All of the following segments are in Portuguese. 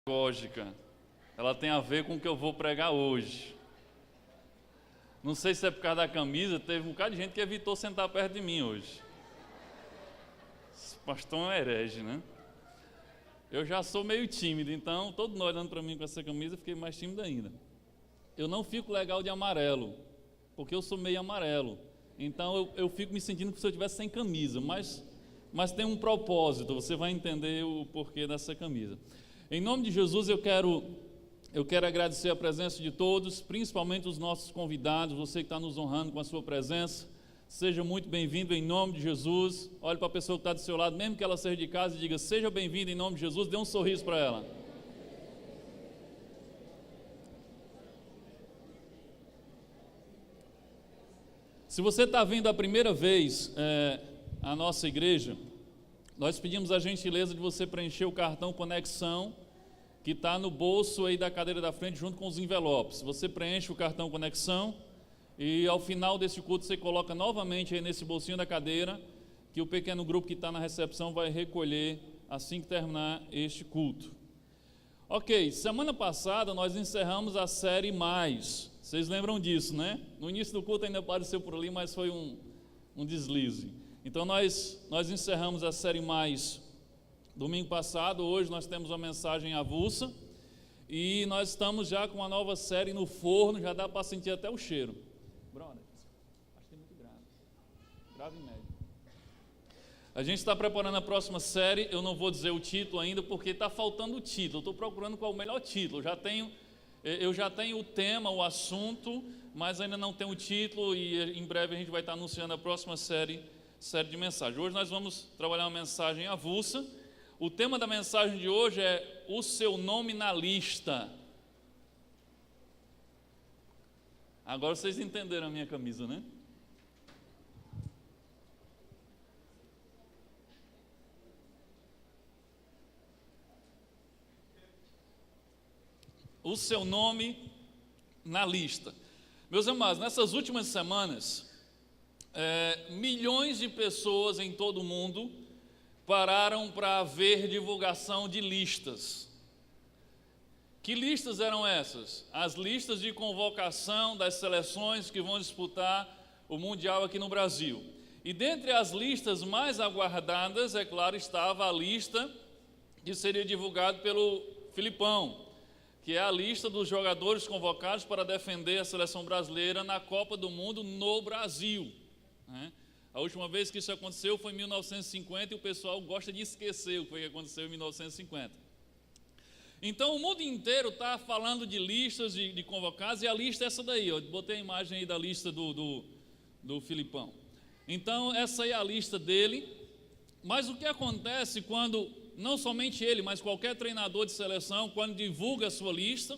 Pedagógica. Ela tem a ver com o que eu vou pregar hoje. Não sei se é por causa da camisa, teve um bocado de gente que evitou sentar perto de mim hoje. Esse pastor é um herege, né? Eu já sou meio tímido, então todo mundo olhando para mim com essa camisa, eu fiquei mais tímido ainda. Eu não fico legal de amarelo, porque eu sou meio amarelo. Então eu fico me sentindo como se eu estivesse sem camisa, mas tem um propósito, você vai entender o porquê dessa camisa. Em nome de Jesus, eu quero agradecer a presença de todos, principalmente os nossos convidados, você que está nos honrando com a sua presença. Seja muito bem-vindo em nome de Jesus. Olhe para a pessoa que está do seu lado, mesmo que ela seja de casa, e diga: seja bem-vindo em nome de Jesus. Dê um sorriso para ela. Se você está vindo a primeira vez à nossa igreja, nós pedimos a gentileza de você preencher o cartão Conexão, que está no bolso aí da cadeira da frente, junto com os envelopes. Você preenche o cartão Conexão e ao final desse culto você coloca novamente aí nesse bolsinho da cadeira, que o pequeno grupo que está na recepção vai recolher assim que terminar este culto. Ok, semana passada nós encerramos a série Mais. Vocês lembram disso, né? No início do culto ainda apareceu por ali, mas foi um deslize. Então nós encerramos a série Mais domingo passado. Hoje nós temos uma mensagem avulsa e nós estamos já com uma nova série no forno, já dá para sentir até o cheiro. Brother, acho que é muito grave. Grave e médio. A gente está preparando a próxima série, eu não vou dizer o título ainda porque está faltando o título. Estou procurando qual é o melhor título. Eu já tenho o tema, o assunto, mas ainda não tenho o título e em breve a gente vai estar anunciando a próxima série de mensagens. Hoje nós vamos trabalhar uma mensagem avulsa. O tema da mensagem de hoje é o seu nome na lista. Agora vocês entenderam a minha camisa, né? O seu nome na lista. Meus amados, nessas últimas semanas, milhões de pessoas em todo o mundo pararam para ver divulgação de listas. Que listas eram essas? As listas de convocação das seleções que vão disputar o Mundial aqui no Brasil. E dentre as listas mais aguardadas, é claro, estava a lista que seria divulgada pelo Filipão, que é a lista dos jogadores convocados para defender a seleção brasileira na Copa do Mundo no Brasil, né? A última vez que isso aconteceu foi em 1950 e o pessoal gosta de esquecer o que aconteceu em 1950. Então o mundo inteiro está falando de listas de convocados e a lista é essa daí, eu botei a imagem aí da lista do Filipão. Então essa aí é a lista dele, mas o que acontece quando, não somente ele, mas qualquer treinador de seleção, quando divulga a sua lista,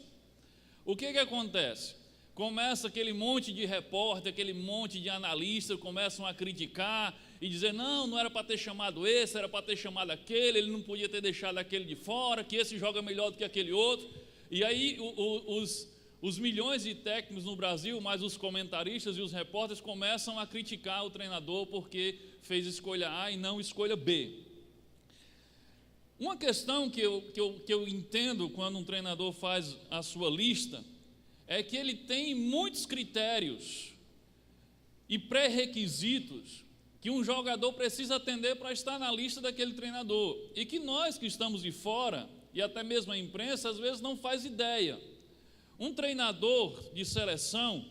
o que acontece? Começa aquele monte de repórter, aquele monte de analista, começam a criticar e dizer: não era para ter chamado esse, era para ter chamado aquele, ele não podia ter deixado aquele de fora, que esse joga melhor do que aquele outro. E aí os milhões de técnicos no Brasil, mais os comentaristas e os repórteres começam a criticar o treinador porque fez escolha A e não escolha B. Uma questão que eu entendo quando um treinador faz a sua lista é que ele tem muitos critérios e pré-requisitos que um jogador precisa atender para estar na lista daquele treinador, e que nós que estamos de fora, e até mesmo a imprensa, às vezes não faz ideia. Um treinador de seleção,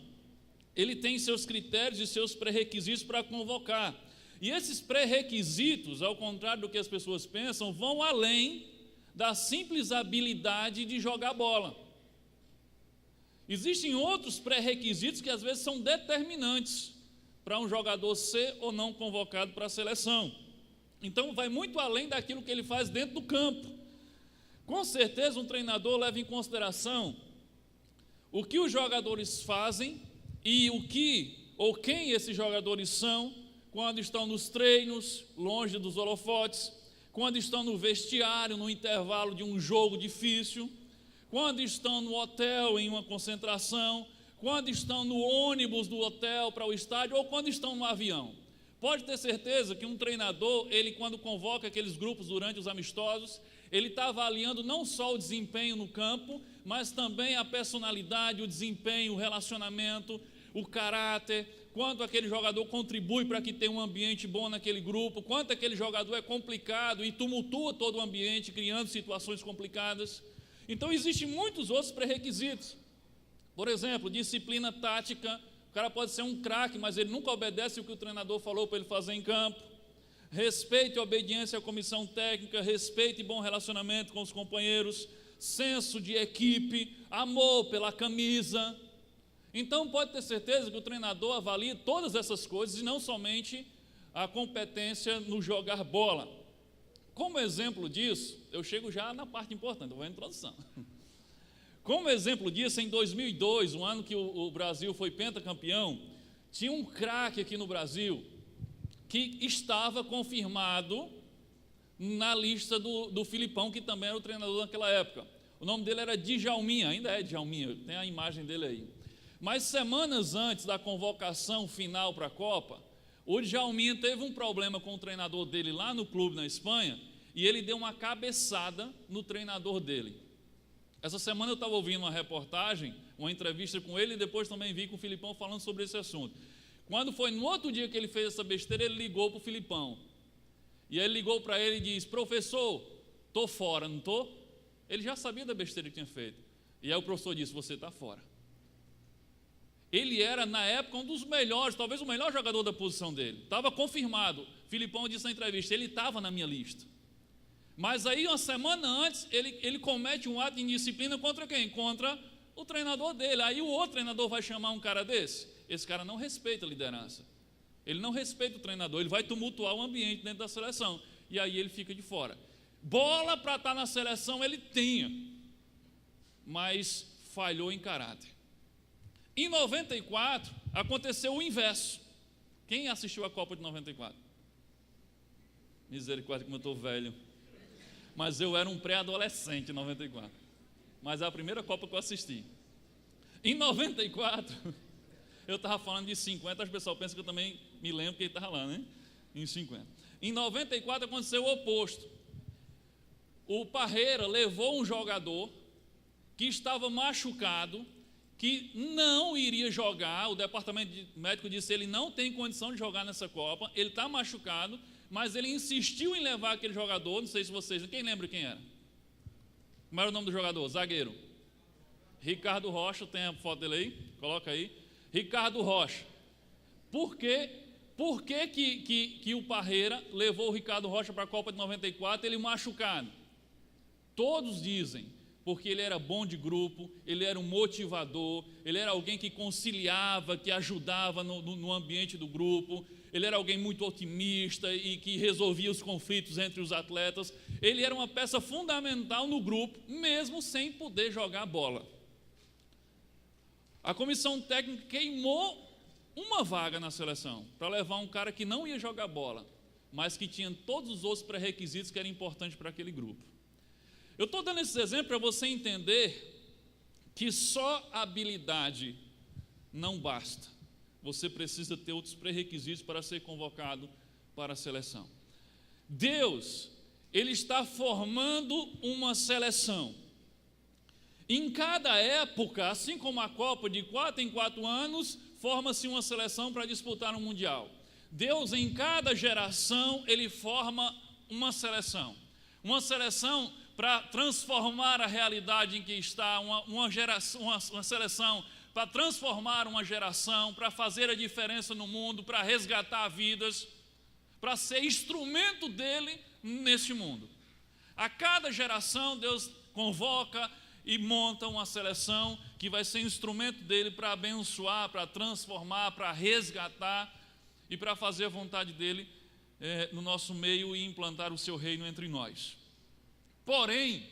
ele tem seus critérios e seus pré-requisitos para convocar, e esses pré-requisitos, ao contrário do que as pessoas pensam, vão além da simples habilidade de jogar bola. Existem outros pré-requisitos que às vezes são determinantes para um jogador ser ou não convocado para a seleção. Então vai muito além daquilo que ele faz dentro do campo. Com certeza um treinador leva em consideração o que os jogadores fazem e o que ou quem esses jogadores são quando estão nos treinos, longe dos holofotes, quando estão no vestiário, no intervalo de um jogo difícil, quando estão no hotel em uma concentração, quando estão no ônibus do hotel para o estádio ou quando estão no avião. Pode ter certeza que um treinador, ele quando convoca aqueles grupos durante os amistosos, ele está avaliando não só o desempenho no campo, mas também a personalidade, o desempenho, o relacionamento, o caráter, quanto aquele jogador contribui para que tenha um ambiente bom naquele grupo, quanto aquele jogador é complicado e tumultua todo o ambiente, criando situações complicadas. Então existem muitos outros pré-requisitos. Por exemplo, disciplina tática. O cara pode ser um craque, mas ele nunca obedece o que o treinador falou para ele fazer em campo. Respeito e obediência à comissão técnica, respeito e bom relacionamento com os companheiros, senso de equipe, amor pela camisa. Então pode ter certeza que o treinador avalia todas essas coisas e não somente a competência no jogar bola. Como exemplo disso, eu chego já na parte importante, eu vou à introdução. Como exemplo disso, em 2002, um ano que o Brasil foi pentacampeão, tinha um craque aqui no Brasil que estava confirmado na lista do Filipão, que também era o treinador naquela época. O nome dele era Djalminha, ainda é Djalminha, tem a imagem dele aí. Mas semanas antes da convocação final para a Copa, o Djalminha teve um problema com o treinador dele lá no clube na Espanha, e ele deu uma cabeçada no treinador dele. Essa semana eu estava ouvindo uma reportagem, uma entrevista com ele, e depois também vi com o Filipão falando sobre esse assunto. Quando foi no outro dia que ele fez essa besteira, ele ligou para o Filipão. E ele ligou para ele e disse: professor, estou fora, não estou? Ele já sabia da besteira que tinha feito. E aí o professor disse: você está fora. Ele era, na época, um dos melhores, talvez o melhor jogador da posição dele. Estava confirmado. Filipão disse na entrevista: ele estava na minha lista. Mas aí, uma semana antes, ele comete um ato de indisciplina contra quem? Contra o treinador dele. Aí o outro treinador vai chamar um cara desse? Esse cara não respeita a liderança. Ele não respeita o treinador, ele vai tumultuar o ambiente dentro da seleção. E aí ele fica de fora. Bola para estar na seleção ele tinha, mas falhou em caráter. Em 94, aconteceu o inverso. Quem assistiu a Copa de 94? Misericórdia, como eu estou velho. Mas eu era um pré-adolescente em 94. Mas é a primeira Copa que eu assisti. Em 94, eu estava falando de 50, as pessoas pensam que eu também me lembro que ele estava lá, né? Em 50. Em 94 aconteceu o oposto. O Parreira levou um jogador que estava machucado, que não iria jogar. O departamento médico disse: ele não tem condição de jogar nessa Copa, ele está machucado, mas ele insistiu em levar aquele jogador. Não sei se vocês, quem lembra quem era? Como era o nome do jogador? Zagueiro Ricardo Rocha. Tem a foto dele aí? Coloca aí. Ricardo Rocha. Por que o Parreira levou o Ricardo Rocha para a Copa de 94, ele machucado? Todos dizem porque ele era bom de grupo, ele era um motivador, ele era alguém que conciliava, que ajudava no ambiente do grupo, ele era alguém muito otimista e que resolvia os conflitos entre os atletas. Ele era uma peça fundamental no grupo, mesmo sem poder jogar bola. A comissão técnica queimou uma vaga na seleção para levar um cara que não ia jogar bola, mas que tinha todos os outros pré-requisitos que eram importantes para aquele grupo. Eu estou dando esses exemplos para você entender que só habilidade não basta. Você precisa ter outros pré-requisitos para ser convocado para a seleção. Deus, Ele está formando uma seleção. Em cada época, assim como a Copa, de 4 em 4 anos, forma-se uma seleção para disputar um mundial. Deus, em cada geração, Ele forma uma seleção. Uma seleção para transformar a realidade em que está, uma seleção para transformar uma geração, para fazer a diferença no mundo, para resgatar vidas, para ser instrumento dele neste mundo. A cada geração, Deus convoca e monta uma seleção que vai ser instrumento dele para abençoar, para transformar, para resgatar e para fazer a vontade dele no nosso meio e implantar o seu reino entre nós. Porém,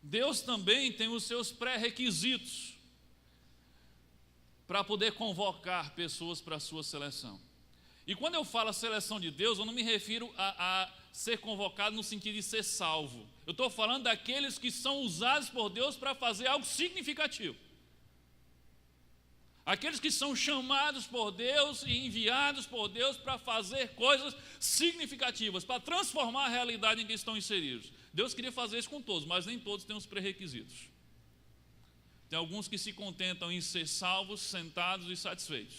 Deus também tem os seus pré-requisitos para poder convocar pessoas para a sua seleção. E quando eu falo a seleção de Deus, eu não me refiro a ser convocado no sentido de ser salvo. Eu estou falando daqueles que são usados por Deus para fazer algo significativo. Aqueles que são chamados por Deus e enviados por Deus para fazer coisas significativas, para transformar a realidade em que estão inseridos. Deus queria fazer isso com todos, mas nem todos têm os pré-requisitos. Tem alguns que se contentam em ser salvos, sentados e satisfeitos.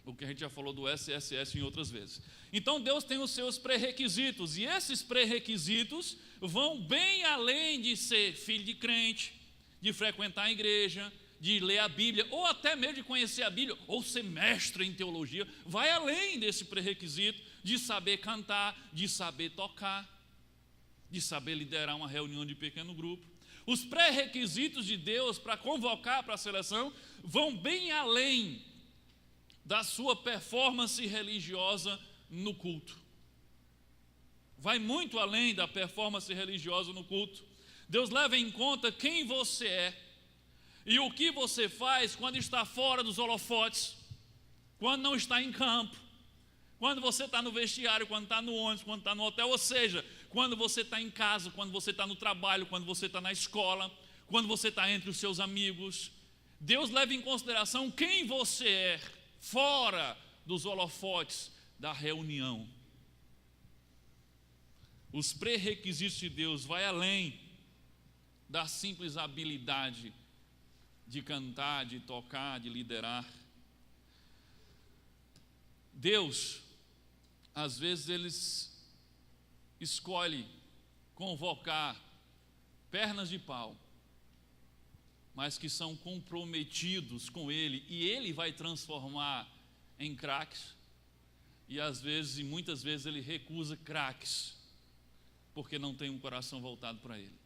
O que a gente já falou do SSS em outras vezes. Então Deus tem os seus pré-requisitos, e esses pré-requisitos vão bem além de ser filho de crente, de frequentar a igreja, de ler a Bíblia, ou até mesmo de conhecer a Bíblia, ou ser mestre em teologia. Vai além desse pré-requisito de saber cantar, de saber tocar, de saber liderar uma reunião de pequeno grupo. Os pré-requisitos de Deus para convocar para a seleção vão bem além da sua performance religiosa no culto. Vai muito além da performance religiosa no culto. Deus leva em conta quem você é e o que você faz quando está fora dos holofotes, quando não está em campo, quando você está no vestiário, quando está no ônibus, quando está no hotel, ou seja, quando você está em casa, quando você está no trabalho, quando você está na escola, quando você está entre os seus amigos. Deus leva em consideração quem você é fora dos holofotes da reunião. Os pré-requisitos de Deus vai além da simples habilidade de cantar, de tocar, de liderar. Deus, às vezes, ele escolhe convocar pernas de pau, mas que são comprometidos com Ele, e Ele vai transformar em craques, e às vezes, e muitas vezes, Ele recusa craques, porque não tem um coração voltado para Ele.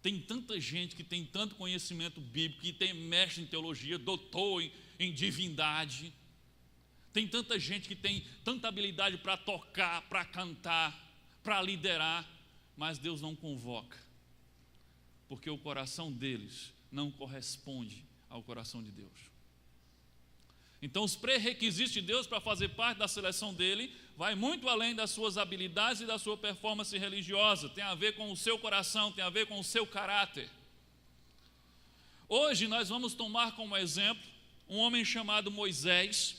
Tem tanta gente que tem tanto conhecimento bíblico, que tem mestre em teologia, doutor em divindade. Tem tanta gente que tem tanta habilidade para tocar, para cantar, para liderar, mas Deus não convoca, porque o coração deles não corresponde ao coração de Deus. Então, os pré-requisitos de Deus para fazer parte da seleção dele vai muito além das suas habilidades e da sua performance religiosa. Tem a ver com o seu coração, tem a ver com o seu caráter. Hoje nós vamos tomar como exemplo um homem chamado Moisés,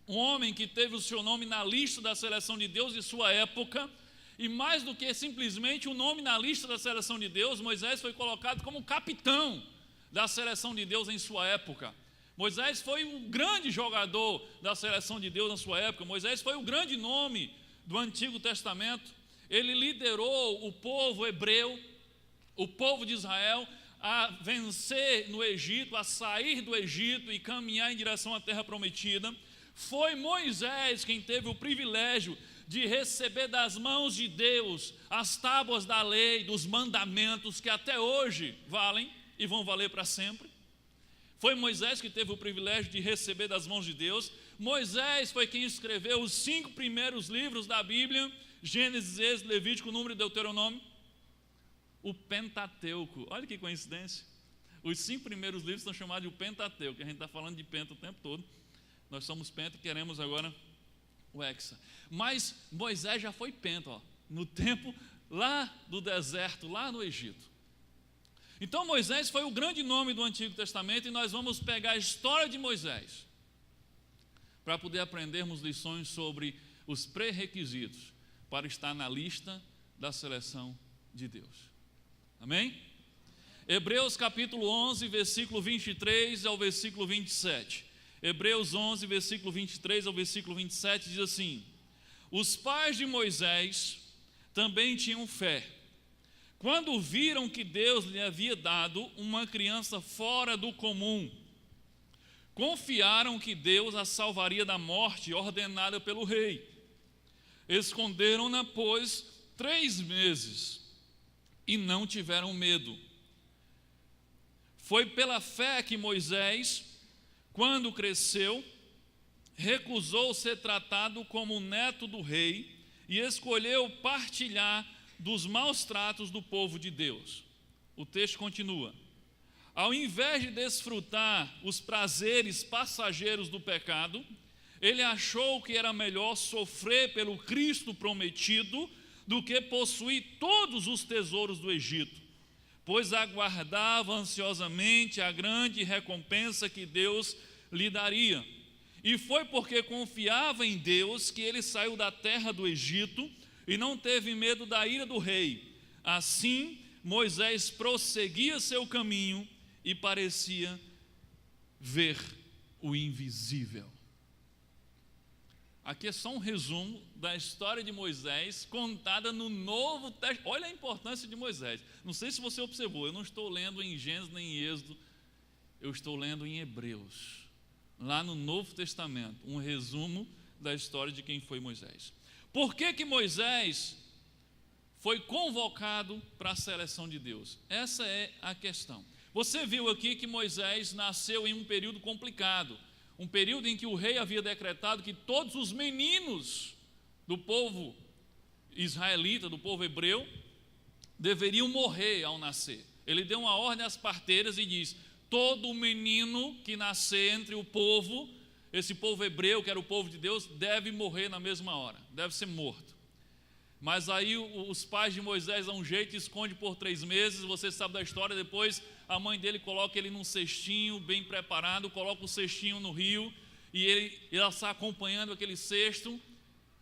um homem que teve o seu nome na lista da seleção de Deus de sua época, e mais do que simplesmente o nome na lista da seleção de Deus, Moisés foi colocado como capitão da seleção de Deus em sua época. Moisés foi um grande jogador da seleção de Deus na sua época. Moisés foi o grande nome do Antigo Testamento. Ele liderou o povo hebreu, o povo de Israel, a vencer no Egito, a sair do Egito e caminhar em direção à terra prometida. Foi Moisés quem teve o privilégio de receber das mãos de Deus as tábuas da lei, dos mandamentos que até hoje valem e vão valer para sempre. Foi Moisés que teve o privilégio de receber das mãos de Deus. Moisés foi quem escreveu os 5 primeiros livros da Bíblia: Gênesis, Êxodo, Levítico, Número e Deuteronômio. O Pentateuco, olha que coincidência. Os 5 primeiros livros são chamados de o Pentateuco, a gente está falando de penta o tempo todo. Nós somos penta e queremos agora o hexa. Mas Moisés já foi penta, no tempo lá do deserto, lá no Egito. Então Moisés foi o grande nome do Antigo Testamento, e nós vamos pegar a história de Moisés para poder aprendermos lições sobre os pré-requisitos para estar na lista da seleção de Deus. Amém? Hebreus capítulo 11, versículo 23 ao versículo 27. Hebreus 11, versículo 23 ao versículo 27 diz assim: os pais de Moisés também tinham fé. Quando viram que Deus lhe havia dado uma criança fora do comum, confiaram que Deus a salvaria da morte ordenada pelo rei. Esconderam-na, pois, 3 meses e não tiveram medo. Foi pela fé que Moisés, quando cresceu, recusou ser tratado como neto do rei e escolheu partilhar dos maus tratos do povo de Deus. O texto continua: ao invés de desfrutar os prazeres passageiros do pecado, ele achou que era melhor sofrer pelo Cristo prometido do que possuir todos os tesouros do Egito. pois aguardava ansiosamente a grande recompensa que Deus lhe daria. E foi porque confiava em Deus que ele saiu da terra do Egito e não teve medo da ira do rei. Assim, Moisés prosseguia seu caminho e parecia ver o invisível. Aqui é só um resumo da história de Moisés contada no Novo Testamento. Olha a importância de Moisés. Não sei se você observou, eu não estou lendo em Gênesis nem em Êxodo, eu estou lendo em Hebreus. Lá no Novo Testamento, um resumo da história de quem foi Moisés. Por que Moisés foi convocado para a seleção de Deus? Essa é a questão. Você viu aqui que Moisés nasceu em um período complicado, um período em que o rei havia decretado que todos os meninos do povo israelita, do povo hebreu, deveriam morrer ao nascer. Ele deu uma ordem às parteiras e diz: todo menino que nascer entre o povo, esse povo hebreu, que era o povo de Deus, deve morrer na mesma hora, deve ser morto. Mas aí os pais de Moisés dão um jeito e escondem por 3 meses, você sabe da história. Depois a mãe dele coloca ele num cestinho bem preparado, coloca o cestinho no rio, e ela está acompanhando aquele cesto,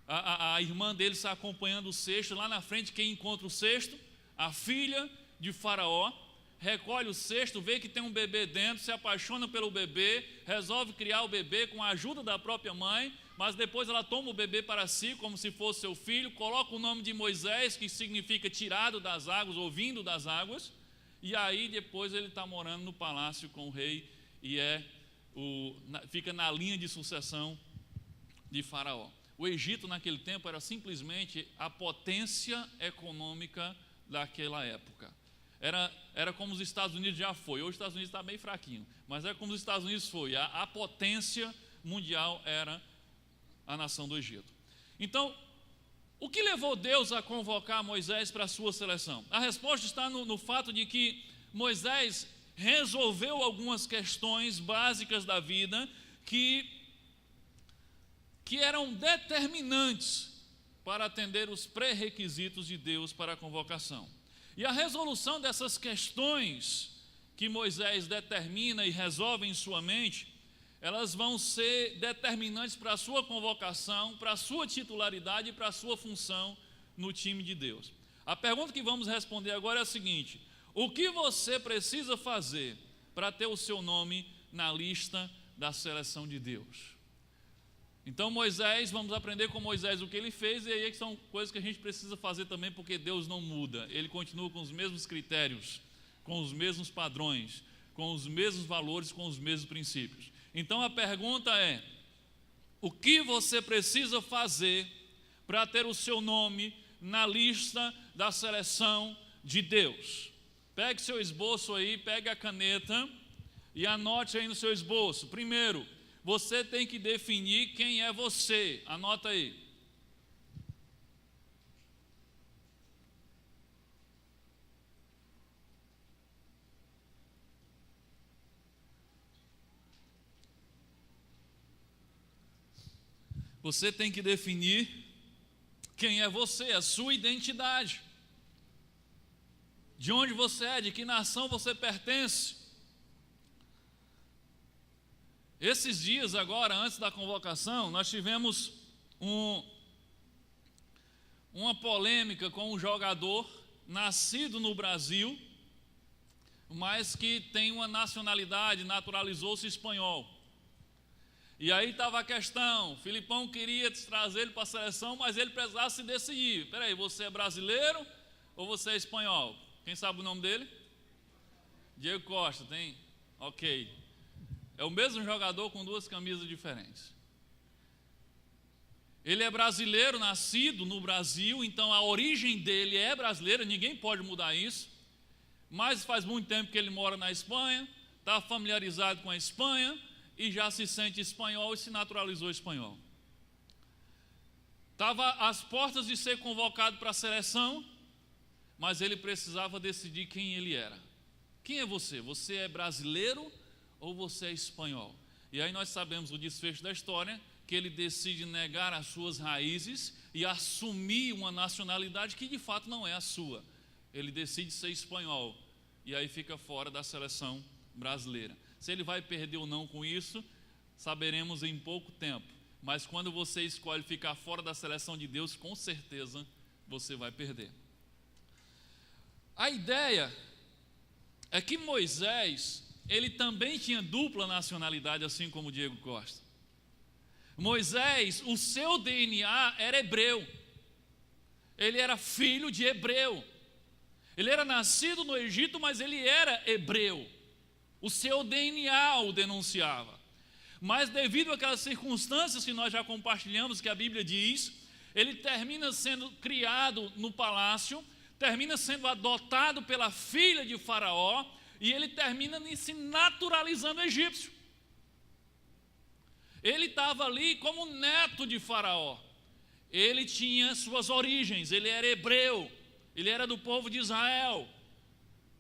a irmã dele está acompanhando o cesto. Lá na frente, quem encontra o cesto? A filha de Faraó. Recolhe o cesto, vê que tem um bebê dentro, se apaixona pelo bebê, resolve criar o bebê com a ajuda da própria mãe, mas depois ela toma o bebê para si como se fosse seu filho, coloca o nome de Moisés, que significa tirado das águas ou vindo das águas, e aí depois ele está morando no palácio com o rei e fica na linha de sucessão de Faraó. O Egito naquele tempo era simplesmente a potência econômica daquela época. Era como os Estados Unidos já foi. Hoje os Estados Unidos está bem fraquinho, mas era como os Estados Unidos foi. A potência mundial era a nação do Egito. Então, o que levou Deus a convocar Moisés para a sua seleção? A resposta está no fato de que Moisés resolveu algumas questões básicas da vida que eram determinantes para atender os pré-requisitos de Deus para a convocação. E a resolução dessas questões que Moisés determina e resolve em sua mente, elas vão ser determinantes para a sua convocação, para a sua titularidade e para a sua função no time de Deus. A pergunta que vamos responder agora é a seguinte: o que você precisa fazer para ter o seu nome na lista da seleção de Deus? Então Moisés, vamos aprender com Moisés o que ele fez, e aí que são coisas que a gente precisa fazer também, porque Deus não muda, Ele continua com os mesmos critérios, com os mesmos padrões, com os mesmos valores, com os mesmos princípios. Então a pergunta é: o que você precisa fazer para ter o seu nome na lista da seleção de Deus? Pegue seu esboço aí, pegue a caneta e anote aí no seu esboço. Primeiro, você tem que definir quem é você. Anota aí. Você tem que definir quem é você, a sua identidade. De onde você é, de que nação você pertence. Esses dias agora, antes da convocação, nós tivemos uma polêmica com um jogador nascido no Brasil, mas que tem uma nacionalidade, naturalizou-se espanhol. E aí estava a questão, Filipão queria trazer ele para a seleção, mas ele precisava se decidir. Espera aí, você é brasileiro ou você é espanhol? Quem sabe o nome dele? Diego Costa, tem? Ok. É o mesmo jogador com 2 camisas diferentes. Ele é brasileiro, nascido no Brasil, então a origem dele é brasileira, ninguém pode mudar isso. Mas faz muito tempo que ele mora na Espanha, está familiarizado com a Espanha e já se sente espanhol e se naturalizou espanhol. Estava às portas de ser convocado para a seleção, mas ele precisava decidir quem ele era. Quem é você? Você é brasileiro ou você é espanhol? E aí nós sabemos o desfecho da história, que ele decide negar as suas raízes e assumir uma nacionalidade que de fato não é a sua. Ele decide ser espanhol. e aí fica fora da seleção brasileira. Se ele vai perder ou não com isso, saberemos em pouco tempo. Mas quando você escolhe ficar fora da seleção de Deus, com certeza você vai perder. A ideia é que Moisés, ele também tinha dupla nacionalidade, assim como Diego Costa. Moisés, o seu DNA era hebreu. Ele era filho de hebreu. Ele era nascido no Egito, mas ele era hebreu. O seu DNA o denunciava. Mas devido àquelas circunstâncias que nós já compartilhamos, que a Bíblia diz, ele termina sendo criado no palácio, termina sendo adotado pela filha de Faraó, e ele termina se naturalizando egípcio. Ele estava ali como neto de Faraó. Ele tinha suas origens, ele era hebreu, ele era do povo de Israel,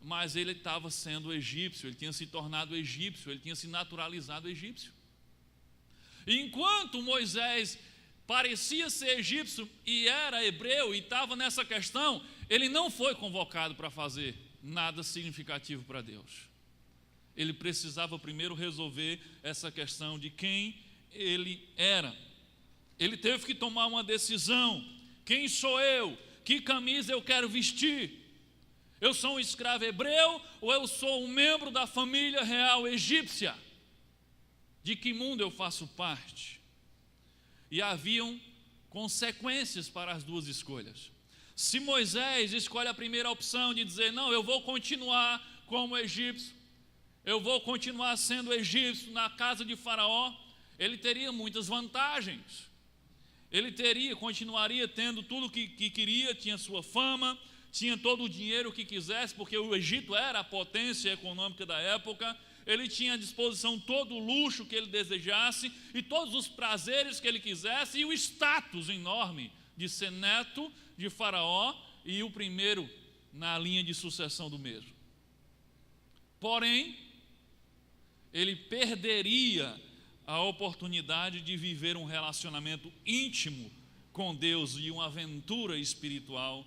mas ele estava sendo egípcio, ele tinha se tornado egípcio, ele tinha se naturalizado egípcio. E enquanto Moisés parecia ser egípcio e era hebreu e estava nessa questão, ele não foi convocado para fazer nada significativo para Deus. Ele precisava primeiro resolver essa questão de quem ele era. Ele teve que tomar uma decisão: quem sou eu? Que camisa eu quero vestir? Eu sou um escravo hebreu ou eu sou um membro da família real egípcia? De que mundo eu faço parte? E haviam consequências para as duas escolhas. Se Moisés escolhe a primeira opção de dizer: não, eu vou continuar como egípcio, eu vou continuar sendo egípcio na casa de Faraó, ele teria muitas vantagens. Ele continuaria tendo tudo que queria, tinha sua fama, tinha todo o dinheiro que quisesse, porque o Egito era a potência econômica da época. Ele tinha à disposição todo o luxo que ele desejasse e todos os prazeres que ele quisesse, e o status enorme de ser neto de Faraó e o primeiro na linha de sucessão do mesmo. Porém, ele perderia a oportunidade de viver um relacionamento íntimo com Deus e uma aventura espiritual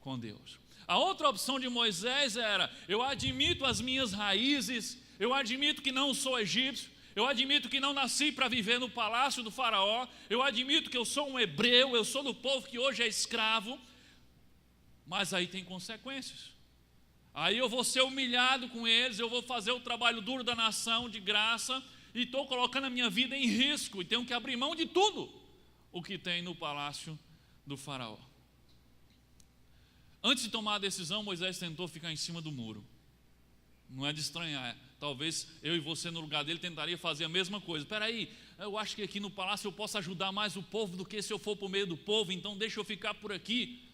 com Deus. A outra opção de Moisés era: eu admito as minhas raízes, eu admito que não sou egípcio, eu admito que não nasci para viver no palácio do Faraó, eu admito que eu sou um hebreu, eu sou do povo que hoje é escravo, mas aí tem consequências. Aí eu vou ser humilhado com eles, eu vou fazer o trabalho duro da nação de graça, e estou colocando a minha vida em risco, e tenho que abrir mão de tudo o que tem no palácio do Faraó. Antes de tomar a decisão, Moisés tentou ficar em cima do muro. Não é de estranhar, talvez eu e você no lugar dele tentaria fazer a mesma coisa. Espera aí, eu acho que aqui no palácio eu posso ajudar mais o povo do que se eu for para o meio do povo, então deixa eu ficar por aqui.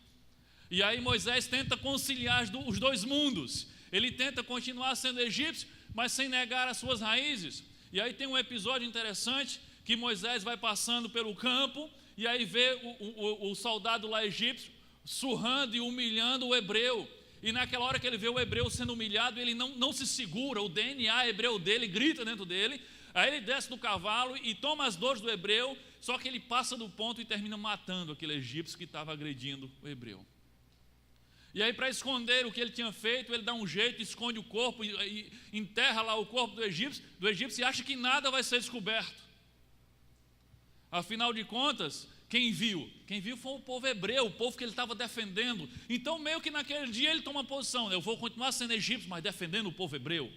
E aí Moisés tenta conciliar os dois mundos. Ele tenta continuar sendo egípcio, mas sem negar as suas raízes. E aí tem um episódio interessante, que Moisés vai passando pelo campo, e aí vê o soldado lá egípcio surrando e humilhando o hebreu. E naquela hora que ele vê o hebreu sendo humilhado, ele não se segura, o DNA hebreu dele grita dentro dele. Aí ele desce do cavalo e toma as dores do hebreu, só que ele passa do ponto e termina matando aquele egípcio que estava agredindo o hebreu. E aí, para esconder o que ele tinha feito, ele dá um jeito, esconde o corpo e enterra lá o corpo do egípcio e acha que nada vai ser descoberto. Afinal de contas, quem viu? Quem viu foi o povo hebreu, o povo que ele estava defendendo. Então, meio que naquele dia ele toma posição: eu vou continuar sendo egípcio, mas defendendo o povo hebreu.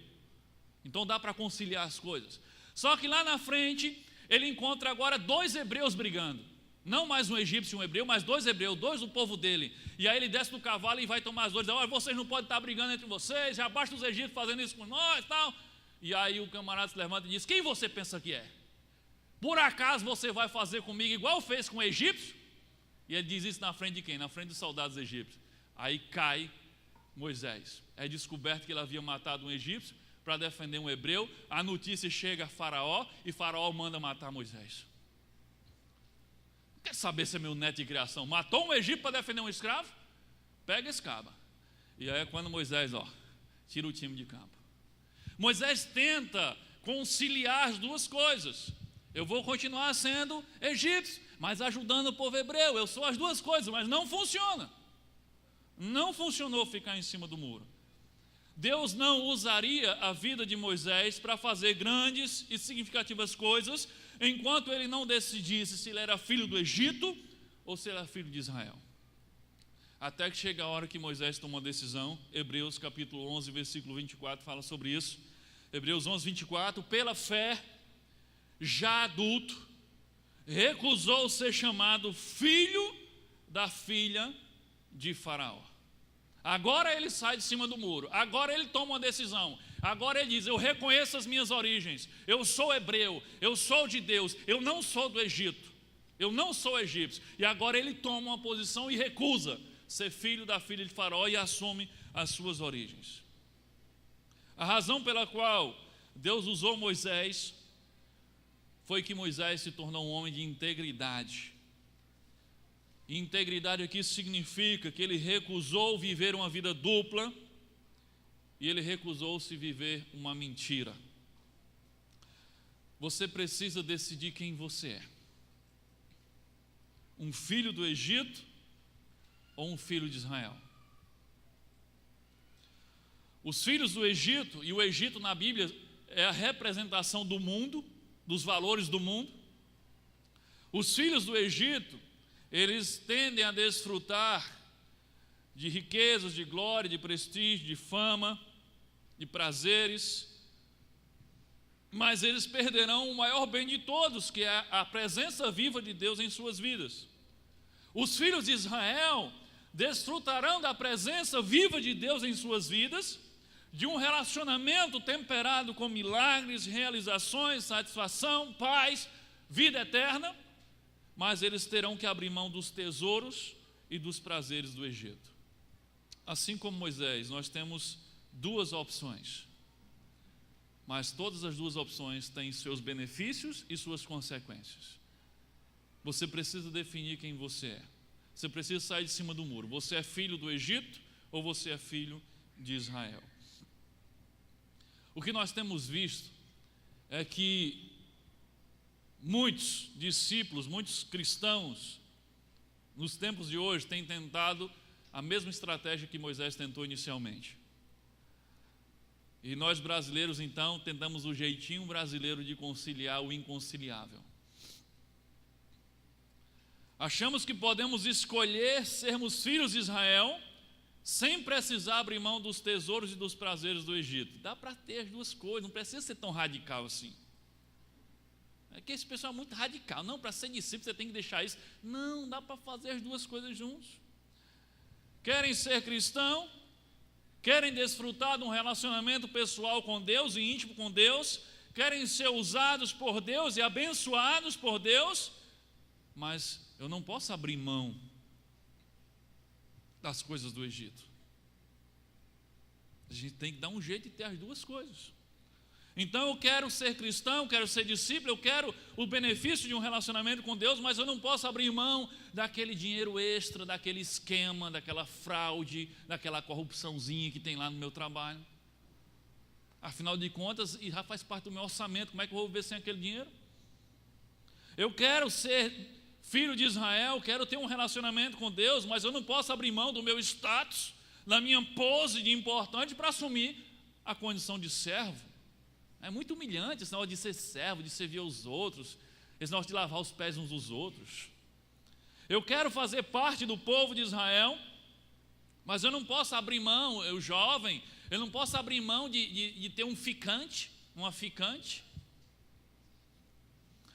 Então dá para conciliar as coisas. Só que lá na frente, ele encontra agora dois hebreus brigando. Não mais um egípcio e um hebreu, mas dois hebreus, dois do povo dele. E aí ele desce do cavalo e vai tomar as dores. Olha, vocês não podem estar brigando entre vocês, já basta os egípcios fazendo isso com nós e tal. E aí o camarada se levanta e diz: quem você pensa que é? Por acaso você vai fazer comigo igual fez com o egípcio? E ele diz isso na frente de quem? Na frente dos soldados egípcios. Aí cai Moisés. É descoberto que ele havia matado um egípcio para defender um hebreu. A notícia chega a Faraó e Faraó manda matar Moisés. Quer saber se é meu neto de criação matou um egípcio para defender um escravo? Pega esse caba. E aí é quando Moisés, tira o time de campo. Moisés tenta conciliar as duas coisas. Eu vou continuar sendo egípcio, mas ajudando o povo hebreu. Eu sou as duas coisas, mas não funciona. Não funcionou ficar em cima do muro. Deus não usaria a vida de Moisés para fazer grandes e significativas coisas, enquanto ele não decidisse se ele era filho do Egito ou se ele era filho de Israel. Até que chega a hora que Moisés toma uma decisão. Hebreus capítulo 11, versículo 24 fala sobre isso. Hebreus 11, 24, pela fé, já adulto, recusou ser chamado filho da filha de Faraó. Agora ele sai de cima do muro, agora ele toma uma decisão, agora ele diz: eu reconheço as minhas origens, eu sou hebreu, eu sou de Deus, eu não sou do Egito, eu não sou egípcio. E agora ele toma uma posição e recusa ser filho da filha de Faraó e assume as suas origens. A razão pela qual Deus usou Moisés foi que Moisés se tornou um homem de integridade. E integridade aqui significa que ele recusou viver uma vida dupla e ele recusou-se viver uma mentira. Você precisa decidir quem você é: um filho do Egito ou um filho de Israel? Os filhos do Egito, e o Egito na Bíblia é a representação do mundo, dos valores do mundo. Os filhos do Egito, eles tendem a desfrutar de riquezas, de glória, de prestígio, de fama, de prazeres, mas eles perderão o maior bem de todos, que é a presença viva de Deus em suas vidas. Os filhos de Israel desfrutarão da presença viva de Deus em suas vidas, de um relacionamento temperado com milagres, realizações, satisfação, paz, vida eterna, mas eles terão que abrir mão dos tesouros e dos prazeres do Egito. Assim como Moisés, nós temos duas opções, mas todas as duas opções têm seus benefícios e suas consequências. Você precisa definir quem você é. Você precisa sair de cima do muro. Você é filho do Egito ou você é filho de Israel? O que nós temos visto é que muitos discípulos, muitos cristãos, nos tempos de hoje, têm tentado a mesma estratégia que Moisés tentou inicialmente. E nós brasileiros, então, tentamos o jeitinho brasileiro de conciliar o inconciliável. Achamos que podemos escolher sermos filhos de Israel sem precisar abrir mão dos tesouros e dos prazeres do Egito. Dá para ter as duas coisas, não precisa ser tão radical assim. É que esse pessoal é muito radical. Não, para ser discípulo você tem que deixar isso. Não, dá para fazer as duas coisas juntos. Querem ser cristão? Querem desfrutar de um relacionamento pessoal com Deus e íntimo com Deus? Querem ser usados por Deus e abençoados por Deus? Mas eu não posso abrir mão das coisas do Egito. A gente tem que dar um jeito de ter as duas coisas. Então eu quero ser cristão, quero ser discípulo, eu quero o benefício de um relacionamento com Deus, mas eu não posso abrir mão daquele dinheiro extra, daquele esquema, daquela fraude, daquela corrupçãozinha que tem lá no meu trabalho. Afinal de contas, e já faz parte do meu orçamento, como é que eu vou viver sem aquele dinheiro? Eu quero ser filho de Israel, quero ter um relacionamento com Deus, mas eu não posso abrir mão do meu status, da minha pose de importante para assumir a condição de servo. É muito humilhante esse negócio de ser servo, de servir aos outros, esse negócio de lavar os pés uns dos outros. Eu quero fazer parte do povo de Israel, mas eu não posso abrir mão, eu jovem, eu não posso abrir mão de ter um ficante, uma ficante.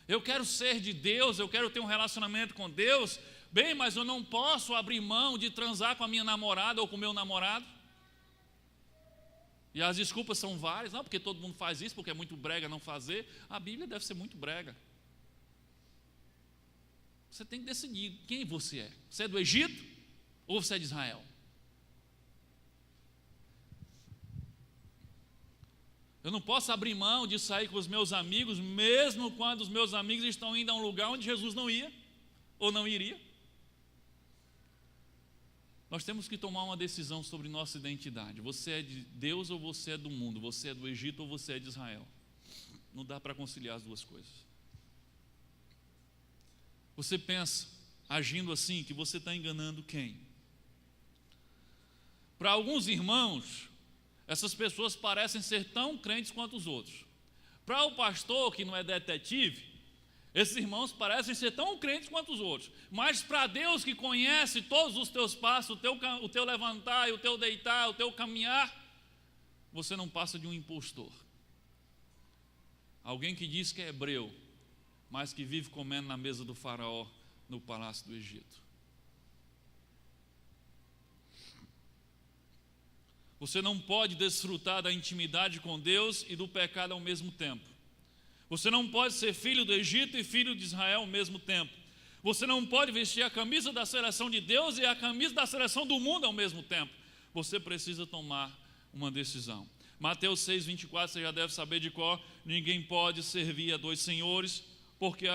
Eu quero ser de Deus, eu quero ter um relacionamento com Deus, bem, mas eu não posso abrir mão de transar com a minha namorada ou com o meu namorado. E as desculpas são várias, não, porque todo mundo faz isso, porque é muito brega não fazer. A Bíblia deve ser muito brega. Você tem que decidir quem você é. Você é do Egito ou você é de Israel? Eu não posso abrir mão de sair com os meus amigos, mesmo quando os meus amigos estão indo a um lugar onde Jesus não ia, ou não iria. Nós temos que tomar uma decisão sobre nossa identidade. Você é de Deus ou você é do mundo? Você é do Egito ou você é de Israel? Não dá para conciliar as duas coisas. Você pensa, agindo assim, que você está enganando quem? Para alguns irmãos, Essas pessoas parecem ser tão crentes quanto os outros. Para o pastor, que não é detetive, esses irmãos parecem ser tão crentes quanto os outros. Mas para Deus, que conhece todos os teus passos, o teu levantar, o teu deitar, o teu caminhar, você não passa de um impostor. Alguém que diz que é hebreu, mas que vive comendo na mesa do faraó no palácio do Egito. Você não pode desfrutar da intimidade com Deus e do pecado ao mesmo tempo. Você não pode ser filho do Egito e filho de Israel ao mesmo tempo. Você não pode vestir a camisa da seleção de Deus e a camisa da seleção do mundo ao mesmo tempo. Você precisa tomar uma decisão. Mateus 6:24, você já deve saber de cor. Ninguém pode servir a dois senhores, porque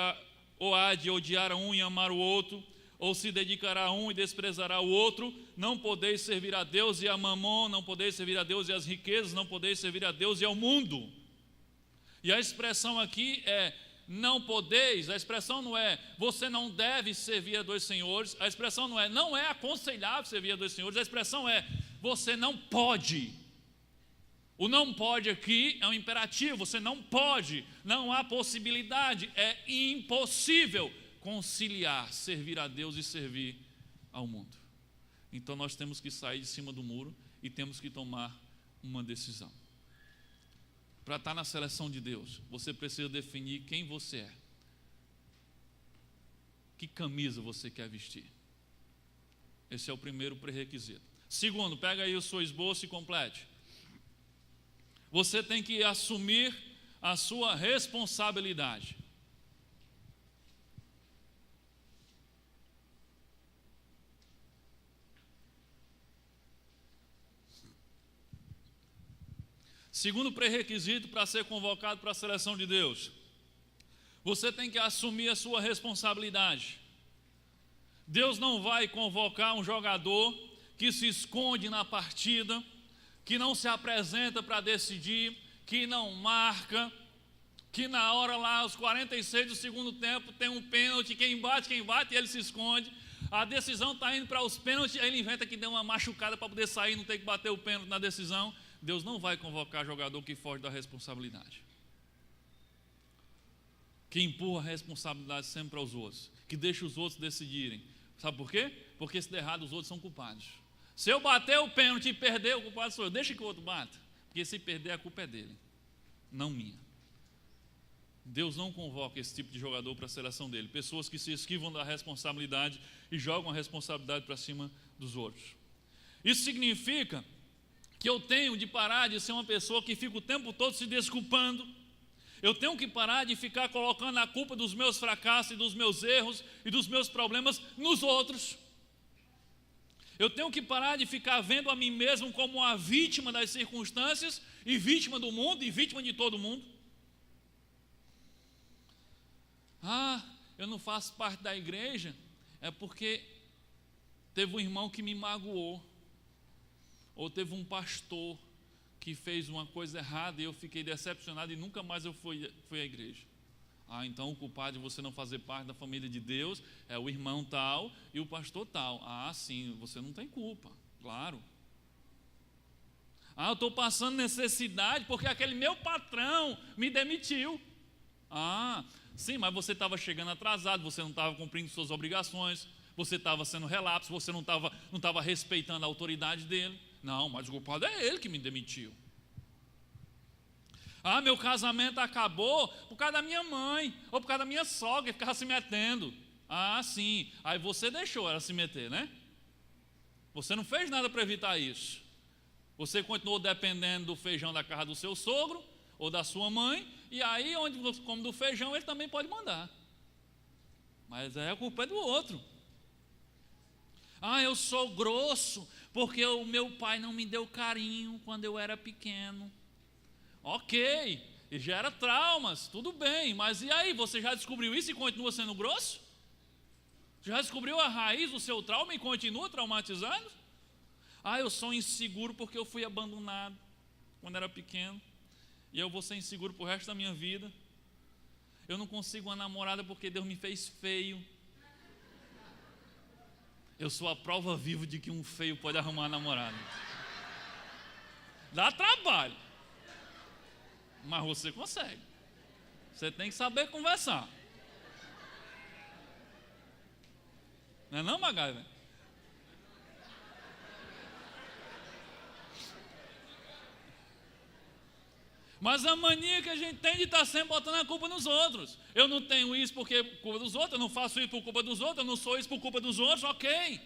ou há de odiar a um e amar o outro, ou se dedicará a um e desprezará o outro. Não podeis servir a Deus e a mamon, não podeis servir a Deus e as riquezas, não podeis servir a Deus e ao mundo. E a expressão aqui é não podeis, a expressão não é você não deve servir a dois senhores, a expressão não é aconselhável servir a dois senhores, a expressão é você não pode. O não pode aqui é um imperativo, você não pode, não há possibilidade, é impossível conciliar servir a Deus e servir ao mundo. Então nós temos que sair de cima do muro e temos que tomar uma decisão. Para estar na seleção de Deus, você precisa definir quem você é. Que camisa você quer vestir? Esse é o primeiro pré-requisito. Segundo, pega aí o seu esboço e complete. Você tem que assumir a sua responsabilidade. Segundo pré-requisito para ser convocado para a seleção de Deus, você tem que assumir a sua responsabilidade. Deus não vai convocar um jogador que se esconde na partida, que não se apresenta para decidir, que não marca, que na hora lá, aos 46 do segundo tempo, tem um pênalti, quem bate, e ele se esconde. A decisão está indo para os pênaltis, aí ele inventa que deu uma machucada para poder sair, não tem que bater o pênalti na decisão. Deus não vai convocar jogador que foge da responsabilidade, que empurra a responsabilidade sempre para os outros, que deixa os outros decidirem. Sabe por quê? Porque se der errado, os outros são culpados. Se eu bater o pênalti e perder, o culpado sou eu. Deixa que o outro bata, porque se perder, a culpa é dele, não minha. Deus não convoca esse tipo de jogador para a seleção dele, pessoas que se esquivam da responsabilidade e jogam a responsabilidade para cima dos outros. Isso significa que eu tenho de parar de ser uma pessoa que fica o tempo todo se desculpando. Eu tenho que parar de ficar colocando a culpa dos meus fracassos e dos meus erros e dos meus problemas nos outros. Eu tenho que parar de ficar vendo a mim mesmo como a vítima das circunstâncias e vítima do mundo e vítima de todo mundo. Eu não faço parte da igreja, é porque teve um irmão que me magoou, ou teve um pastor que fez uma coisa errada e eu fiquei decepcionado e nunca mais eu fui à igreja. Então o culpado de você não fazer parte da família de Deus é o irmão tal e o pastor tal. Sim, você não tem culpa, claro. Eu estou passando necessidade porque aquele meu patrão me demitiu. Sim, mas você estava chegando atrasado, você não estava cumprindo suas obrigações, você estava sendo relapso, você não estava respeitando a autoridade dele. Não, mas o culpado é ele que me demitiu. Meu casamento acabou por causa da minha mãe, ou por causa da minha sogra, que ficava se metendo. Sim, aí você deixou ela se meter, né? Você não fez nada para evitar isso. Você continuou dependendo do feijão da casa do seu sogro, ou da sua mãe, e aí onde você come do feijão, ele também pode mandar. Mas aí a culpa é do outro. Eu sou grosso, porque o meu pai não me deu carinho quando eu era pequeno. Ok, e gera traumas, tudo bem, mas e aí, você já descobriu isso e continua sendo grosso? Já descobriu a raiz do seu trauma e continua traumatizado? Eu sou inseguro porque eu fui abandonado quando era pequeno, e eu vou ser inseguro pro resto da minha vida. Eu não consigo uma namorada porque Deus me fez feio. Eu sou a prova viva de que um feio pode arrumar uma namorada. Dá trabalho. Mas você consegue. Você tem que saber conversar. Não é não, MacGyver? Mas a mania que a gente tem de estar sempre botando a culpa nos outros. Eu não tenho isso porque é culpa dos outros, eu não faço isso por culpa dos outros, eu não sou isso por culpa dos outros, ok.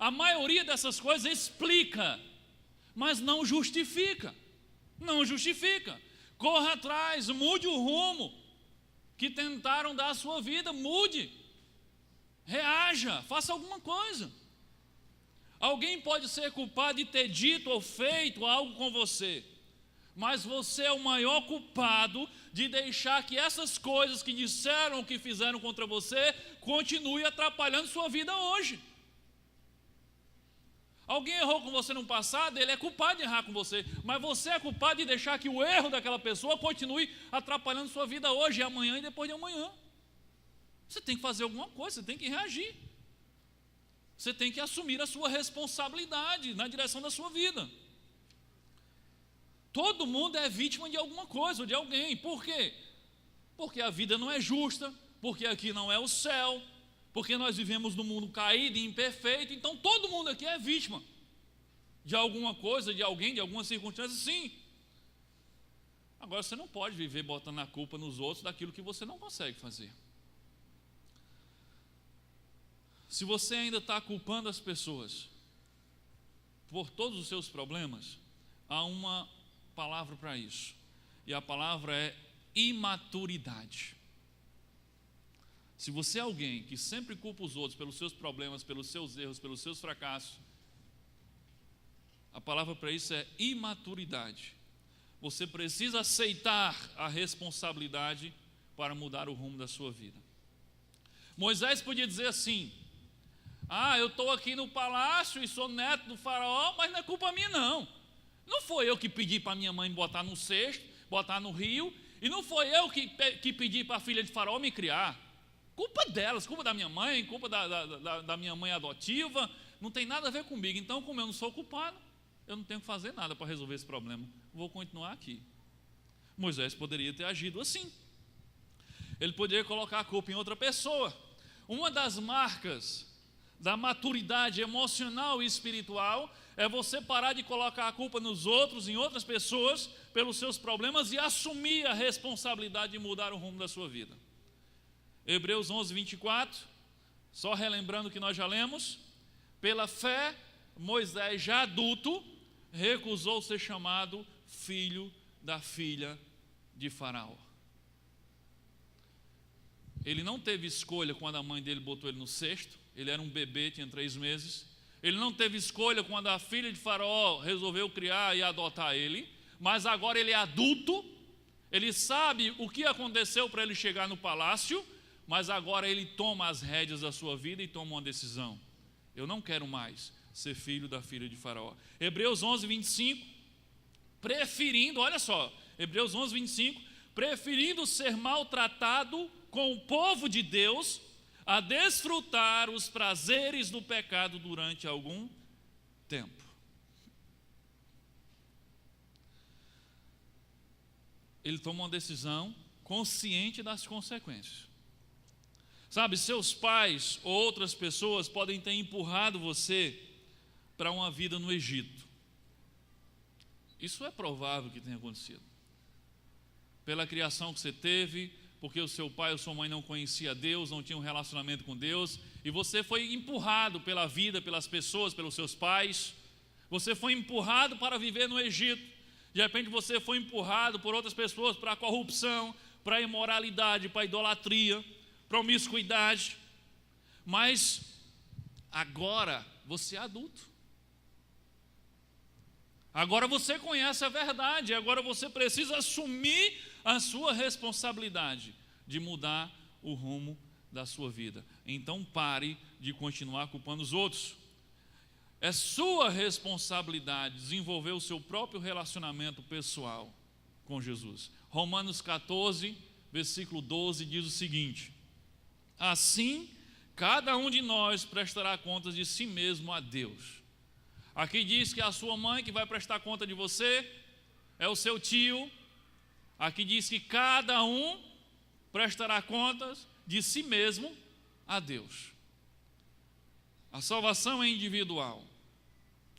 A maioria dessas coisas explica, mas não justifica. Não justifica. Corra atrás, mude o rumo que tentaram dar à sua vida, mude. Reaja, faça alguma coisa. Alguém pode ser culpado de ter dito ou feito algo com você, mas você é o maior culpado de deixar que essas coisas que disseram ou que fizeram contra você continuem atrapalhando sua vida hoje. Alguém errou com você no passado, ele é culpado de errar com você, mas você é culpado de deixar que o erro daquela pessoa continue atrapalhando sua vida hoje, amanhã e depois de amanhã. Você tem que fazer alguma coisa, você tem que reagir. Você tem que assumir a sua responsabilidade na direção da sua vida. Todo mundo é vítima de alguma coisa ou de alguém. Por quê? Porque a vida não é justa, porque aqui não é o céu, porque nós vivemos num mundo caído e imperfeito, então todo mundo aqui é vítima de alguma coisa, de alguém, de alguma circunstância, sim. Agora você não pode viver botando a culpa nos outros daquilo que você não consegue fazer. Se você ainda está culpando as pessoas por todos os seus problemas, há uma palavra para isso, e a palavra é imaturidade. Se você é alguém que sempre culpa os outros pelos seus problemas, pelos seus erros, pelos seus fracassos, a palavra para isso é imaturidade. Você precisa aceitar a responsabilidade para mudar o rumo da sua vida. Moisés podia dizer assim: eu estou aqui no palácio e sou neto do faraó, mas não é culpa minha não. Não foi eu que pedi para minha mãe botar no cesto, botar no rio, e não foi eu que pedi para a filha de faraó me criar. Culpa delas, culpa da minha mãe, culpa da minha mãe adotiva, não tem nada a ver comigo. Então, como eu não sou culpado, eu não tenho que fazer nada para resolver esse problema. Vou continuar aqui. Moisés poderia ter agido assim. Ele poderia colocar a culpa em outra pessoa. Uma das marcas da maturidade emocional e espiritual é você parar de colocar a culpa nos outros, em outras pessoas, pelos seus problemas e assumir a responsabilidade de mudar o rumo da sua vida. Hebreus 11, 24, só relembrando o que nós já lemos: pela fé, Moisés, já adulto, recusou ser chamado filho da filha de Faraó. Ele não teve escolha quando a mãe dele botou ele no cesto. Ele era um bebê, tinha 3 meses. Ele não teve escolha quando a filha de Faraó resolveu criar e adotar ele. Mas agora ele é adulto. Ele sabe o que aconteceu para ele chegar no palácio. Mas agora ele toma as rédeas da sua vida e toma uma decisão: eu não quero mais ser filho da filha de Faraó. Hebreus 11, 25, preferindo, olha só, Hebreus 11, 25, preferindo ser maltratado com o povo de Deus a desfrutar os prazeres do pecado durante algum tempo. Ele toma uma decisão consciente das consequências. Sabe, seus pais ou outras pessoas podem ter empurrado você para uma vida no Egito. Isso é provável que tenha acontecido. Pela criação que você teve, porque o seu pai ou sua mãe não conhecia Deus, não tinha um relacionamento com Deus, e você foi empurrado pela vida, pelas pessoas, pelos seus pais. Você foi empurrado para viver no Egito. De repente você foi empurrado por outras pessoas para a corrupção, para a imoralidade, para a idolatria, promiscuidade. Mas agora você é adulto. Agora você conhece a verdade, agora você precisa assumir a sua responsabilidade de mudar o rumo da sua vida. Então pare de continuar culpando os outros. É sua responsabilidade desenvolver o seu próprio relacionamento pessoal com Jesus. Romanos 14, versículo 12 diz o seguinte: assim, cada um de nós prestará contas de si mesmo a Deus. Aqui diz que é a sua mãe que vai prestar conta de você, é o seu tio. Aqui diz que cada um prestará contas de si mesmo a Deus. A salvação é individual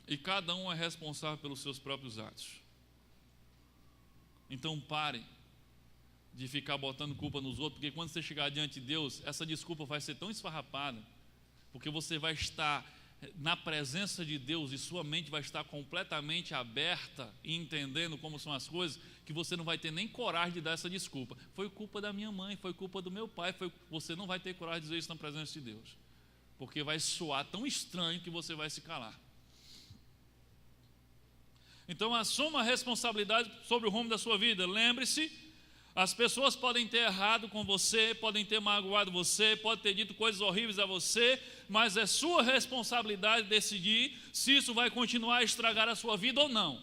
e cada um é responsável pelos seus próprios atos. Então pare de ficar botando culpa nos outros, porque quando você chegar diante de Deus, essa desculpa vai ser tão esfarrapada, porque você vai estar na presença de Deus e sua mente vai estar completamente aberta e entendendo como são as coisas, que você não vai ter nem coragem de dar essa desculpa. Foi culpa da minha mãe, foi culpa do meu pai, você não vai ter coragem de dizer isso na presença de Deus, porque vai soar tão estranho que você vai se calar. Então assuma a responsabilidade sobre o rumo da sua vida. Lembre-se, as pessoas podem ter errado com você, podem ter magoado você, podem ter dito coisas horríveis a você, mas é sua responsabilidade decidir se isso vai continuar a estragar a sua vida ou não.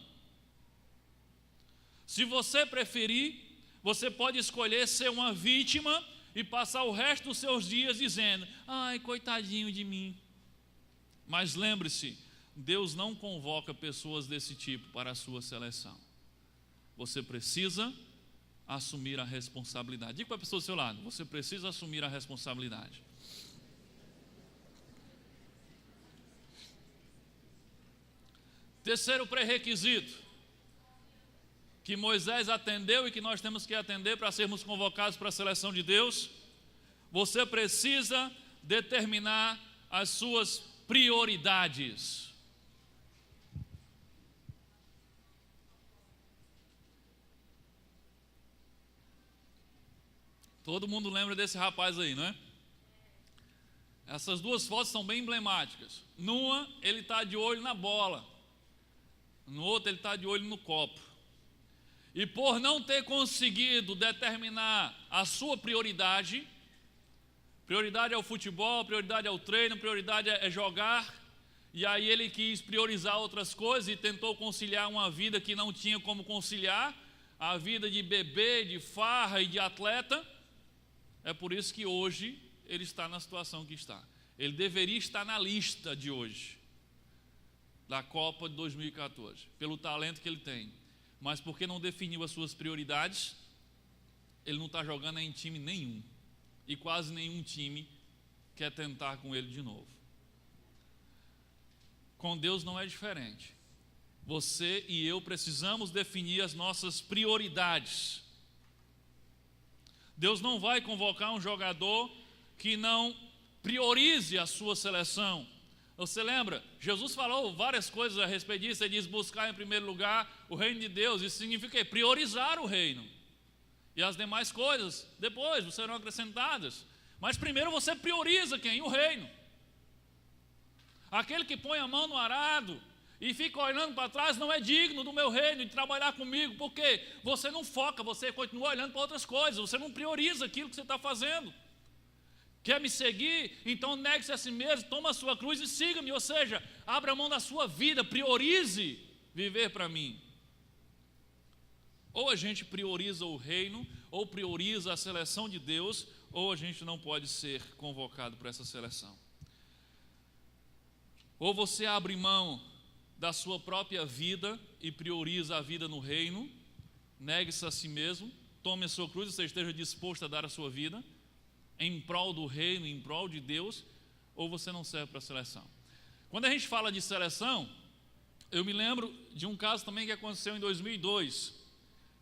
Se você preferir, você pode escolher ser uma vítima e passar o resto dos seus dias dizendo: ai, coitadinho de mim. Mas lembre-se, Deus não convoca pessoas desse tipo para a sua seleção. Você precisa assumir a responsabilidade. Diga para a pessoa do seu lado: você precisa assumir a responsabilidade. Terceiro pré-requisito que Moisés atendeu e que nós temos que atender para sermos convocados para a seleção de Deus: você precisa determinar as suas prioridades. Todo mundo lembra desse rapaz aí, não é? Essas duas fotos são bem emblemáticas. Numa, ele está de olho na bola. No outro, ele está de olho no copo. E por não ter conseguido determinar a sua prioridade, prioridade é o futebol, prioridade é o treino, prioridade é jogar, e aí ele quis priorizar outras coisas e tentou conciliar uma vida que não tinha como conciliar, a vida de bebê, de farra e de atleta. É por isso que hoje ele está na situação que está. Ele deveria estar na lista de hoje, da Copa de 2014, pelo talento que ele tem. Mas porque não definiu as suas prioridades, ele não está jogando em time nenhum. E quase nenhum time quer tentar com ele de novo. Com Deus não é diferente. Você e eu precisamos definir as nossas prioridades. Deus não vai convocar um jogador que não priorize a sua seleção. Você lembra? Jesus falou várias coisas a respeito disso. Ele diz: buscar em primeiro lugar o reino de Deus. Isso significa priorizar o reino. E as demais coisas depois serão acrescentadas. Mas primeiro você prioriza quem? O reino. Aquele que põe a mão no arado e fica olhando para trás não é digno do meu reino de trabalhar comigo. Por quê? Você não foca, você continua olhando para outras coisas. Você não prioriza aquilo que você está fazendo. Quer me seguir? Então negue-se a si mesmo, toma a sua cruz e siga-me. Ou seja, abra mão da sua vida, priorize viver para mim. Ou a gente prioriza o reino, ou prioriza a seleção de Deus, ou a gente não pode ser convocado para essa seleção. Ou você abre mão da sua própria vida e prioriza a vida no reino, negue-se a si mesmo, tome a sua cruz e você esteja disposto a dar a sua vida em prol do reino, em prol de Deus, ou você não serve para a seleção. Quando a gente fala de seleção, eu me lembro de um caso também que aconteceu em 2002.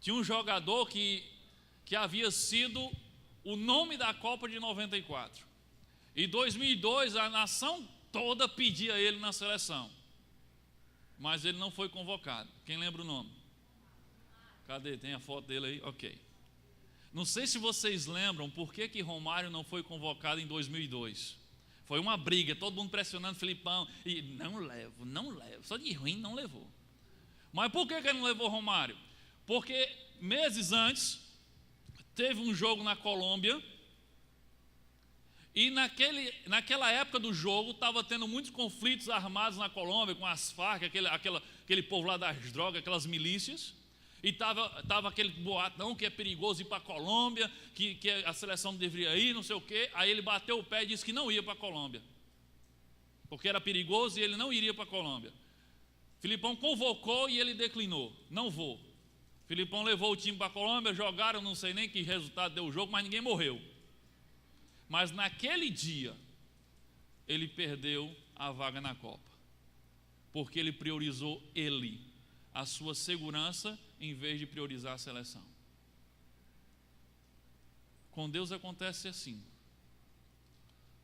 Tinha um jogador que havia sido o nome da Copa de 94. Em 2002, a nação toda pedia ele na seleção, mas ele não foi convocado. Quem lembra o nome? Cadê? Tem a foto dele aí? Ok. Não sei se vocês lembram por que Romário não foi convocado em 2002. Foi uma briga, todo mundo pressionando Filipão, e não levo, só de ruim não levou. Mas por que ele não levou Romário? Porque meses antes, teve um jogo na Colômbia, e naquela época do jogo, estava tendo muitos conflitos armados na Colômbia, com as Farc, aquele povo lá das drogas, aquelas milícias. E estava aquele boatão que é perigoso ir para a Colômbia, que a seleção não deveria ir, não sei o quê. Aí ele bateu o pé e disse que não ia para a Colômbia, porque era perigoso e ele não iria para a Colômbia. Filipão convocou e ele declinou. Não vou. Filipão levou o time para a Colômbia, jogaram, não sei nem que resultado deu o jogo, mas ninguém morreu. Mas naquele dia, ele perdeu a vaga na Copa. Porque ele priorizou a sua segurança, em vez de priorizar a seleção. Com Deus acontece assim.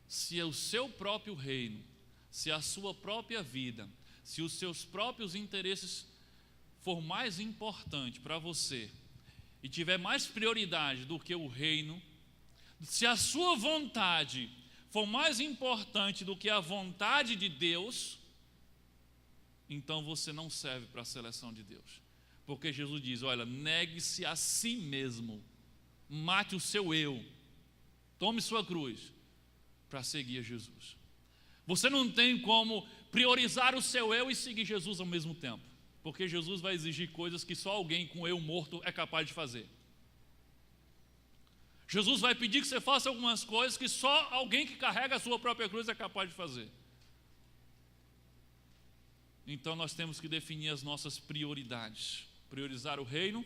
Se é o seu próprio reino, se a sua própria vida, se os seus próprios interesses for mais importante para você e tiver mais prioridade do que o reino, se a sua vontade for mais importante do que a vontade de Deus, então você não serve para a seleção de Deus. Porque Jesus diz, olha, negue-se a si mesmo, mate o seu eu, tome sua cruz para seguir a Jesus. Você não tem como priorizar o seu eu e seguir Jesus ao mesmo tempo, porque Jesus vai exigir coisas que só alguém com eu morto é capaz de fazer. Jesus vai pedir que você faça algumas coisas que só alguém que carrega a sua própria cruz é capaz de fazer. Então nós temos que definir as nossas prioridades. Priorizar o reino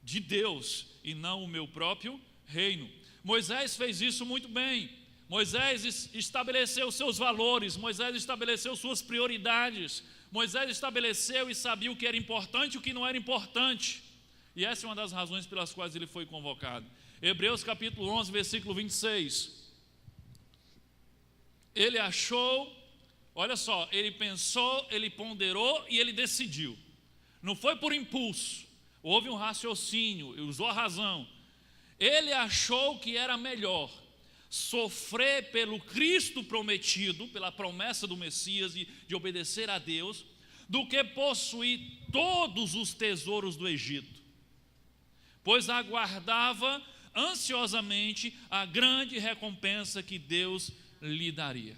de Deus e não o meu próprio reino. Moisés fez isso muito bem. Moisés estabeleceu seus valores, Moisés estabeleceu suas prioridades. Moisés estabeleceu e sabia o que era importante e o que não era importante. E essa é uma das razões pelas quais ele foi convocado. Hebreus capítulo 11, versículo 26. Ele achou, olha só, ele pensou, ele ponderou e ele decidiu. Não foi por impulso, houve um raciocínio, usou a razão. Ele achou que era melhor sofrer pelo Cristo prometido, pela promessa do Messias de obedecer a Deus, do que possuir todos os tesouros do Egito, pois aguardava ansiosamente a grande recompensa que Deus lhe daria.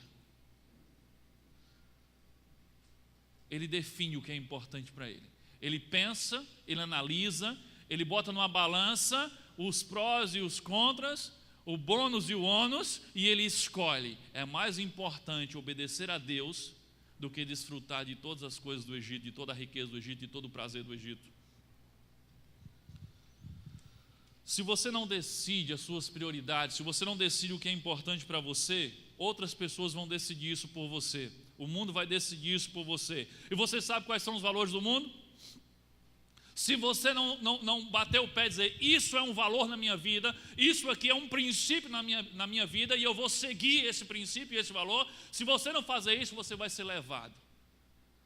Ele define o que é importante para ele. Ele pensa, ele analisa, ele bota numa balança os prós e os contras, o bônus e o ônus, e ele escolhe. É mais importante obedecer a Deus do que desfrutar de todas as coisas do Egito, de toda a riqueza do Egito, de todo o prazer do Egito. Se você não decide as suas prioridades, se você não decide o que é importante para você, outras pessoas vão decidir isso por você. O mundo vai decidir isso por você. E você sabe quais são os valores do mundo? Se você não bater o pé e dizer, isso é um valor na minha vida, isso aqui é um princípio na minha vida, e eu vou seguir esse princípio e esse valor, se você não fazer isso, você vai ser levado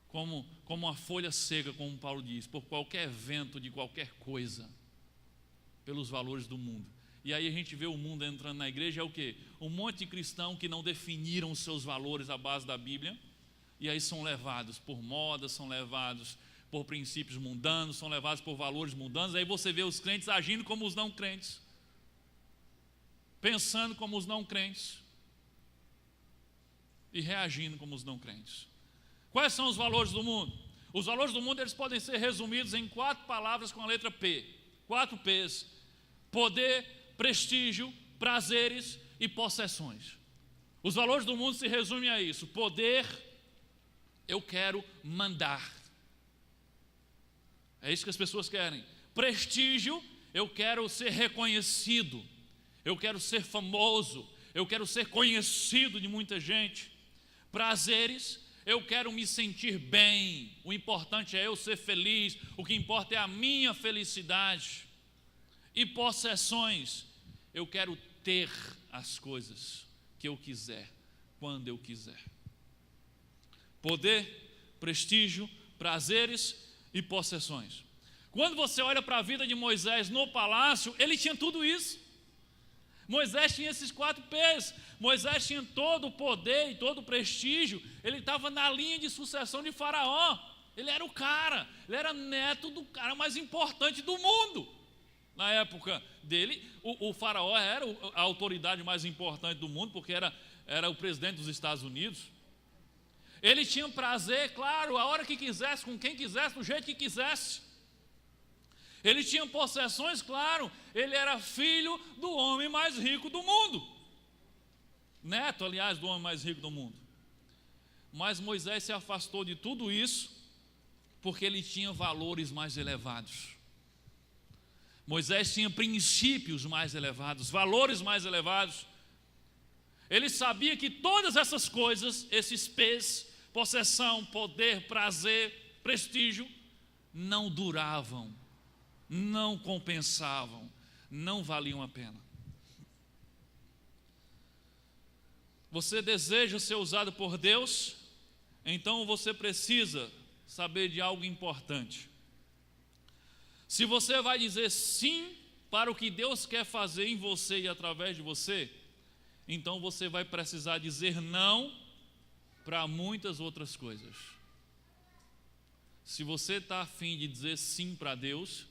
como uma folha seca, como Paulo diz, por qualquer vento de qualquer coisa, pelos valores do mundo. E aí a gente vê o mundo entrando na igreja, é o quê? Um monte de cristão que não definiram os seus valores à base da Bíblia, e aí são levados por modas, são levados por princípios mundanos, são levados por valores mundanos. Aí você vê os crentes agindo como os não crentes, pensando como os não crentes e reagindo como os não crentes. Quais são os valores do mundo? Os valores do mundo, eles podem ser resumidos em 4 palavras com a letra P, 4 P's: poder, prestígio, prazeres e possessões. Os valores do mundo se resumem a isso. Poder, eu quero mandar. É isso que as pessoas querem. Prestígio, eu quero ser reconhecido, eu quero ser famoso, eu quero ser conhecido de muita gente. Prazeres, eu quero me sentir bem, o importante é eu ser feliz, o que importa é a minha felicidade. E possessões, eu quero ter as coisas que eu quiser, quando eu quiser. Poder, prestígio, prazeres e possessões. Quando você olha para a vida de Moisés no palácio, ele tinha tudo isso. Moisés tinha esses 4 P's. Moisés tinha todo o poder e todo o prestígio. Ele estava na linha de sucessão de Faraó. Ele era o cara, ele era neto do cara mais importante do mundo. Na época dele, o Faraó era a autoridade mais importante do mundo, porque era o presidente dos Estados Unidos. Ele tinha prazer, claro, a hora que quisesse, com quem quisesse, do jeito que quisesse. Ele tinha possessões, claro, ele era filho do homem mais rico do mundo. Neto, aliás, do homem mais rico do mundo. Mas Moisés se afastou de tudo isso Porque ele tinha valores mais elevados. Moisés tinha princípios mais elevados, valores mais elevados. Ele sabia que todas essas coisas, esses P's, possessão, poder, prazer, prestígio, não duravam, não compensavam, não valiam a pena. Você deseja ser usado por Deus? Então você precisa saber de algo importante. Se você vai dizer sim para o que Deus quer fazer em você e através de você, então você vai precisar dizer não para muitas outras coisas. Se você está afim de dizer sim para Deus,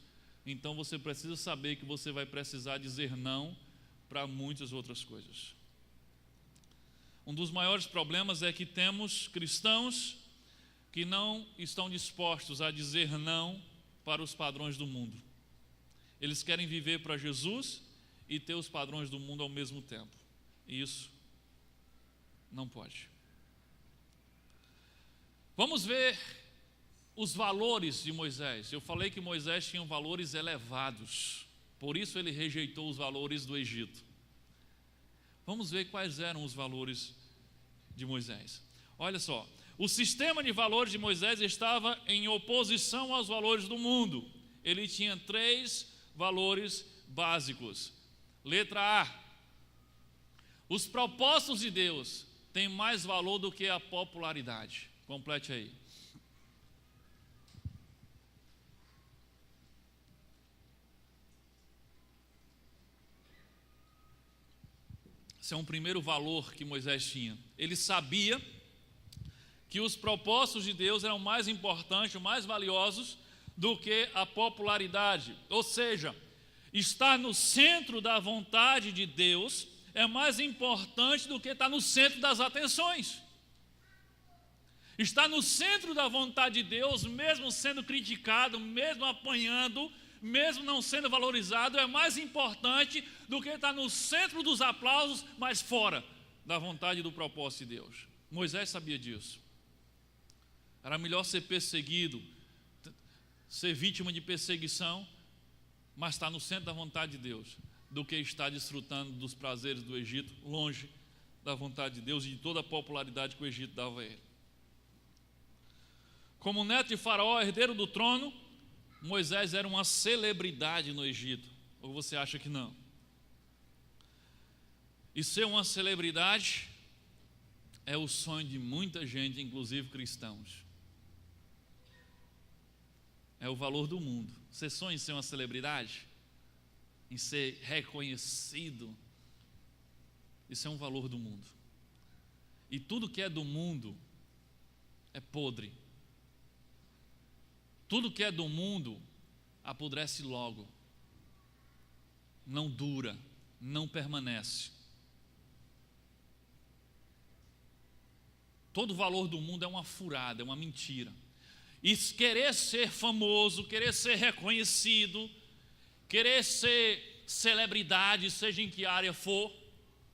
então você precisa saber que você vai precisar dizer não para muitas outras coisas. Um dos maiores problemas é que temos cristãos que não estão dispostos a dizer não para os padrões do mundo. Eles querem viver para Jesus e ter os padrões do mundo ao mesmo tempo. E isso não pode. Vamos ver os valores de Moisés. Eu falei que Moisés tinha valores elevados, por isso ele rejeitou os valores do Egito. Vamos ver quais eram os valores de Moisés. Olha só, o sistema de valores de Moisés estava em oposição aos valores do mundo. Ele tinha 3 valores básicos. Letra A: os propósitos de Deus têm mais valor do que a popularidade. Complete aí. Esse é um primeiro valor que Moisés tinha. Ele sabia que os propósitos de Deus eram mais importantes, mais valiosos do que a popularidade. Ou seja, estar no centro da vontade de Deus é mais importante do que estar no centro das atenções. Estar no centro da vontade de Deus, mesmo sendo criticado, mesmo apanhando, mesmo não sendo valorizado, é mais importante do que estar no centro dos aplausos, mas fora da vontade e do propósito de Deus. Moisés sabia disso. Era melhor ser perseguido, ser vítima de perseguição, mas estar no centro da vontade de Deus, do que estar desfrutando dos prazeres do Egito, longe da vontade de Deus e de toda a popularidade que o Egito dava a ele. Como neto de Faraó, herdeiro do trono, Moisés era uma celebridade no Egito. Ou você acha que não? E ser uma celebridade é o sonho de muita gente, inclusive cristãos. É o valor do mundo. Você sonha em ser uma celebridade? Em ser reconhecido? Isso é um valor do mundo. E tudo que é do mundo é podre. Tudo que é do mundo apodrece logo, não dura, não permanece. Todo o valor do mundo é uma furada, é uma mentira. E querer ser famoso, querer ser reconhecido, querer ser celebridade, seja em que área for,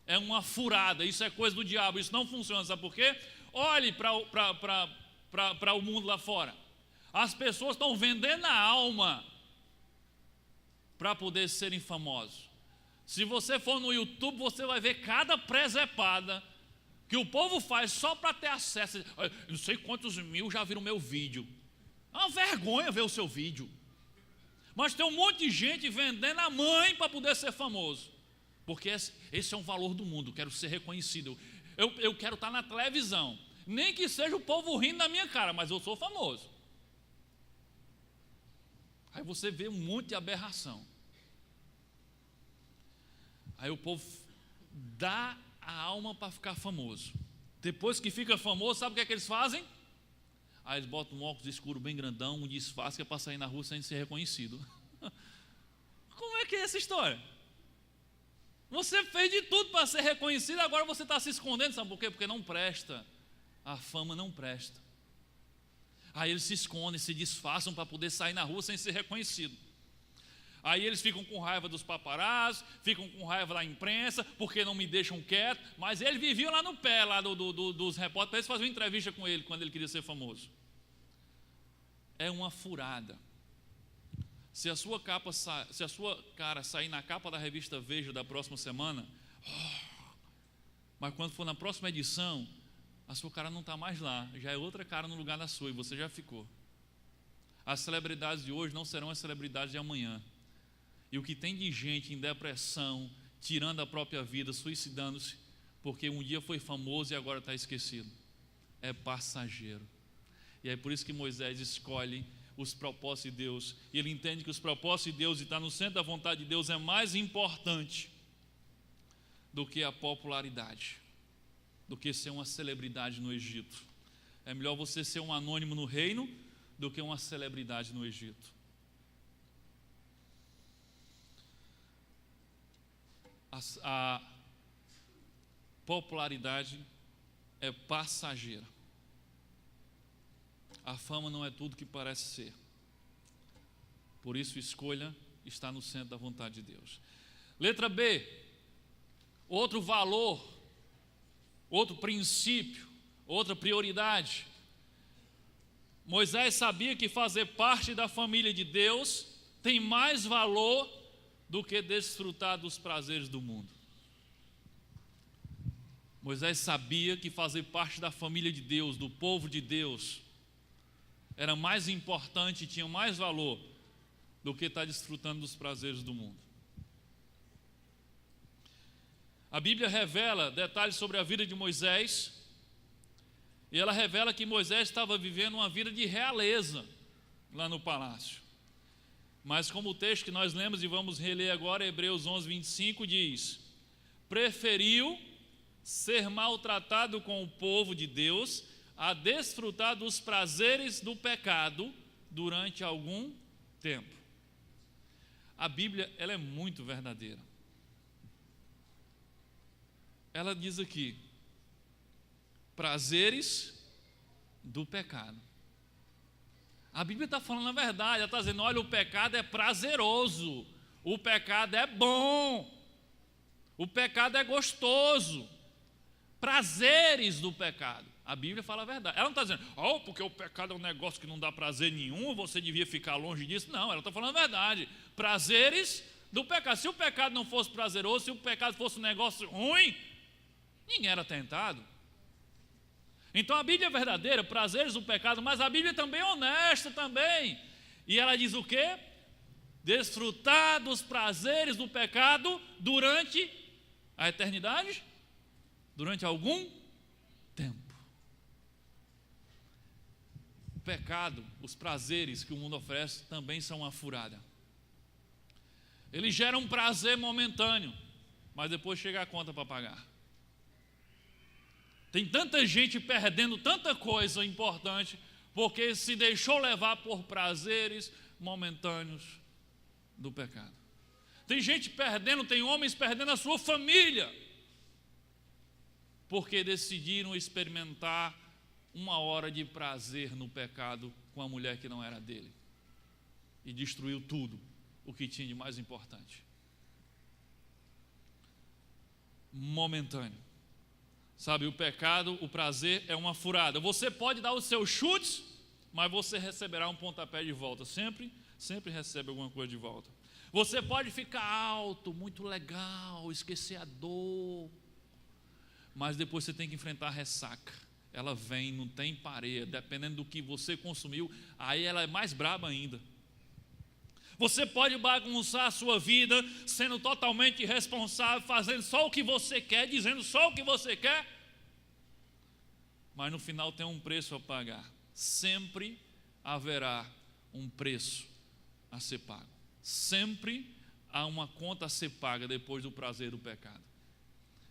é uma furada. Isso é coisa do diabo, isso não funciona. Sabe por quê? Olhe para o mundo lá fora. As pessoas estão vendendo a alma para poder serem famosos. Se você for no YouTube, você vai ver cada presepada que o povo faz só para ter acesso. Não sei quantos mil já viram meu vídeo. É uma vergonha ver o seu vídeo. Mas tem um monte de gente vendendo a mãe para poder ser famoso. Porque esse é um valor do mundo. Quero ser reconhecido. Eu quero estar na televisão. Nem que seja o povo rindo na minha cara, mas eu sou famoso. Aí você vê um monte de aberração. Aí o povo dá a alma para ficar famoso. Depois que fica famoso, sabe o que eles fazem? Aí eles botam um óculos escuro bem grandão, um disfarce que é para sair na rua sem ser reconhecido. Como é que é essa história? Você fez de tudo para ser reconhecido, agora você está se escondendo, sabe por quê? Porque não presta. A fama não presta. Aí eles se escondem, se disfarçam para poder sair na rua sem ser reconhecido. Aí eles ficam com raiva dos paparazzi, ficam com raiva da imprensa, porque não me deixam quieto. Mas eles viviam lá no pé lá dos repórteres, para eles fazerem uma entrevista com ele quando ele queria ser famoso. é uma furada. Se a sua cara sair na capa da revista Veja da próxima semana, mas quando for na próxima edição, a sua cara não está mais lá, já é outra cara no lugar da sua e você já ficou. As celebridades de hoje não serão as celebridades de amanhã. E o que tem de gente em depressão, tirando a própria vida, suicidando-se, porque um dia foi famoso e agora está esquecido, é passageiro. E é por isso que Moisés escolhe os propósitos de Deus, e ele entende que os propósitos de Deus e estar no centro da vontade de Deus é mais importante do que a popularidade, do que ser uma celebridade no Egito. É melhor você ser um anônimo no reino do que uma celebridade no Egito. A popularidade é passageira. A fama não é tudo que parece ser. Por isso, escolha estar no centro da vontade de Deus. Letra B, outro valor, outro princípio, outra prioridade. Moisés sabia que fazer parte da família de Deus tem mais valor do que desfrutar dos prazeres do mundo. Moisés sabia que fazer parte da família de Deus, do povo de Deus, era mais importante e tinha mais valor do que estar desfrutando dos prazeres do mundo. A Bíblia revela detalhes sobre a vida de Moisés, e ela revela que Moisés estava vivendo uma vida de realeza lá no palácio. Mas como o texto que nós lemos e vamos reler agora, Hebreus 11, 25, diz: preferiu ser maltratado com o povo de Deus a desfrutar dos prazeres do pecado durante algum tempo. A Bíblia, ela é muito verdadeira. Ela diz aqui: prazeres do pecado. A Bíblia está falando a verdade, ela está dizendo: olha, o pecado é prazeroso, o pecado é bom, o pecado é gostoso. Prazeres do pecado. A Bíblia fala a verdade. Ela não está dizendo, porque o pecado é um negócio que não dá prazer nenhum, você devia ficar longe disso. Não, ela está falando a verdade. Prazeres do pecado. Se o pecado não fosse prazeroso, se o pecado fosse um negócio ruim, ninguém era tentado. Então a Bíblia é verdadeira, prazeres do pecado, mas a Bíblia também é honesta também. E ela diz o quê? Desfrutar dos prazeres do pecado durante a eternidade, durante algum tempo. O pecado, os prazeres que o mundo oferece também são uma furada. Ele gera um prazer momentâneo, mas depois chega a conta para pagar. Tem tanta gente perdendo tanta coisa importante porque se deixou levar por prazeres momentâneos do pecado. Tem gente perdendo, tem homens perdendo a sua família porque decidiram experimentar uma hora de prazer no pecado com a mulher que não era dele e destruiu tudo o que tinha de mais importante. Momentâneo. Sabe, o pecado, o prazer é uma furada. Você pode dar os seus chutes, mas você receberá um pontapé de volta. Sempre recebe alguma coisa de volta. Você pode ficar alto, muito legal, esquecer a dor, mas depois você tem que enfrentar a ressaca. Ela vem, não tem pareia, dependendo do que você consumiu, aí ela é mais braba ainda. Você pode bagunçar a sua vida sendo totalmente irresponsável, fazendo só o que você quer, dizendo só o que você quer, mas no final tem um preço a pagar. Sempre haverá um preço a ser pago. Sempre há uma conta a ser paga depois do prazer do pecado.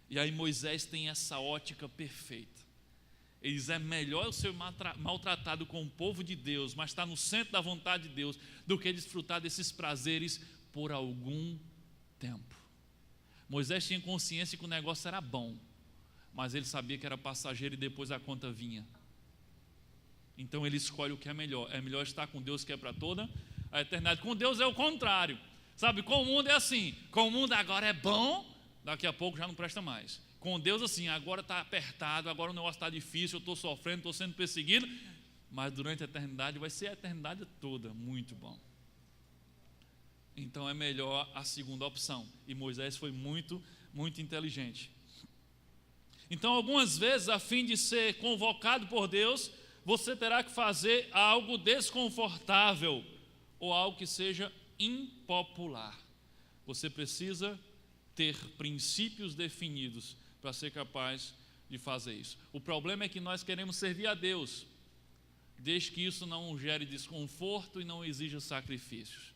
E aí Moisés tem essa ótica perfeita. Ele diz: é melhor eu ser maltratado com o povo de Deus, mas estar no centro da vontade de Deus, do que desfrutar desses prazeres por algum tempo. Moisés tinha consciência que o negócio era bom, mas ele sabia que era passageiro e depois a conta vinha. Então ele escolhe o que é melhor. É melhor estar com Deus, que é para toda a eternidade. Com Deus é o contrário. Sabe, com o mundo é assim: com o mundo agora é bom, daqui a pouco já não presta mais. Com Deus assim, agora está apertado, agora o negócio está difícil, eu estou sofrendo, estou sendo perseguido, mas durante a eternidade vai ser a eternidade toda muito bom. Então é melhor a segunda opção. E Moisés foi muito, muito inteligente. Então, algumas vezes, a fim de ser convocado por Deus, você terá que fazer algo desconfortável ou algo que seja impopular. Você precisa ter princípios definidos para ser capaz de fazer isso. O problema é que nós queremos servir a Deus, desde que isso não gere desconforto e não exija sacrifícios.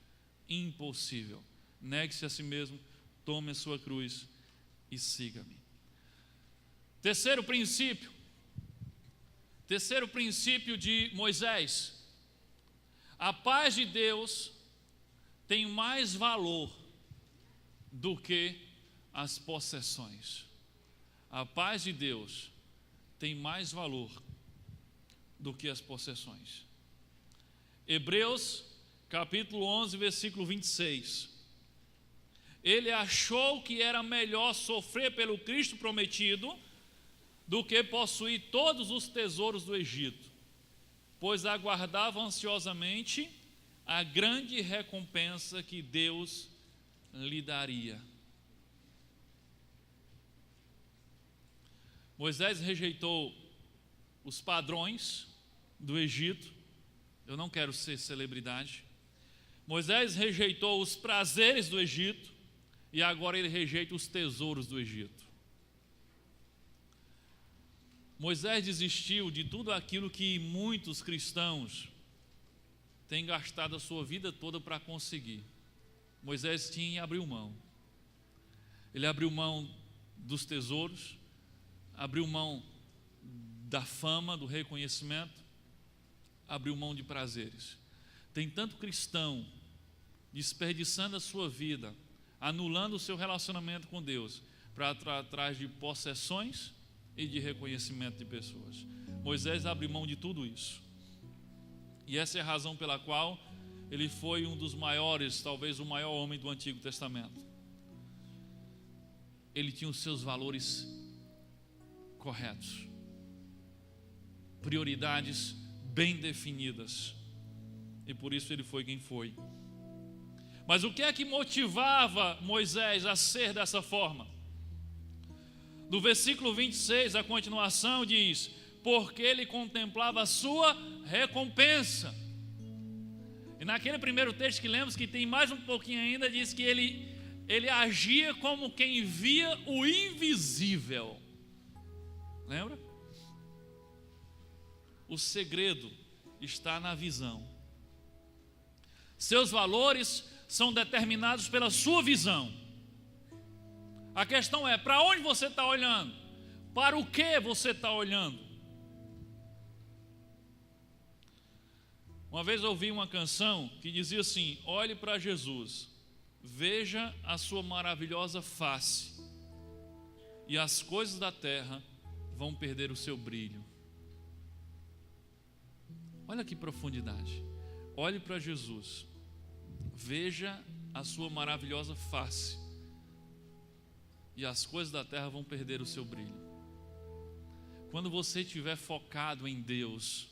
Impossível. Negue-se a si mesmo, tome a sua cruz e siga-me. Terceiro princípio de Moisés: a paz de Deus tem mais valor do que as possessões. A paz de Deus tem mais valor do que as possessões. Hebreus capítulo 11, versículo 26. Ele achou que era melhor sofrer pelo Cristo prometido do que possuir todos os tesouros do Egito, pois aguardava ansiosamente a grande recompensa que Deus lhe daria. Moisés rejeitou os padrões do Egito. Eu não quero ser celebridade. Moisés rejeitou os prazeres do Egito e agora ele rejeita os tesouros do Egito. Moisés desistiu de tudo aquilo que muitos cristãos têm gastado a sua vida toda para conseguir. Moisés tinha e abriu mão. Ele abriu mão dos tesouros, abriu mão da fama, do reconhecimento, abriu mão de prazeres. Tem tanto cristão desperdiçando a sua vida, anulando o seu relacionamento com Deus, para atrás de possessões e de reconhecimento de pessoas. Moisés abriu mão de tudo isso. E essa é a razão pela qual ele foi um dos maiores, talvez o maior homem do Antigo Testamento. Ele tinha os seus valores corretos, prioridades bem definidas, e por isso ele foi quem foi. Mas o que é que motivava Moisés a ser dessa forma? Do versículo 26, a continuação diz: porque ele contemplava a sua recompensa. E naquele primeiro texto que lemos, que tem mais um pouquinho ainda, diz que ele agia como quem via o invisível. Lembra? O segredo está na visão. Seus valores são determinados pela sua visão. A questão é, para onde você está olhando? Para o que você está olhando? Uma vez eu ouvi uma canção que dizia assim: olhe para Jesus, veja a sua maravilhosa face, e as coisas da terra vão perder o seu brilho. Olha que profundidade. Olhe para Jesus, veja a sua maravilhosa face, e as coisas da terra vão perder o seu brilho. Quando você estiver focado em Deus,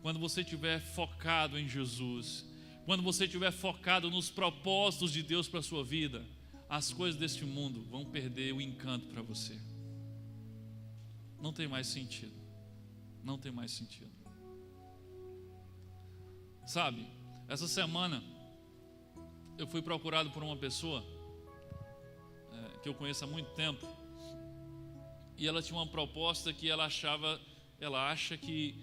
quando você estiver focado em Jesus, quando você estiver focado nos propósitos de Deus para a sua vida, as coisas deste mundo vão perder o encanto para você. Não tem mais sentido. Não tem mais sentido. Sabe, essa semana eu fui procurado por uma pessoa que eu conheço há muito tempo, e ela tinha uma proposta que ela acha que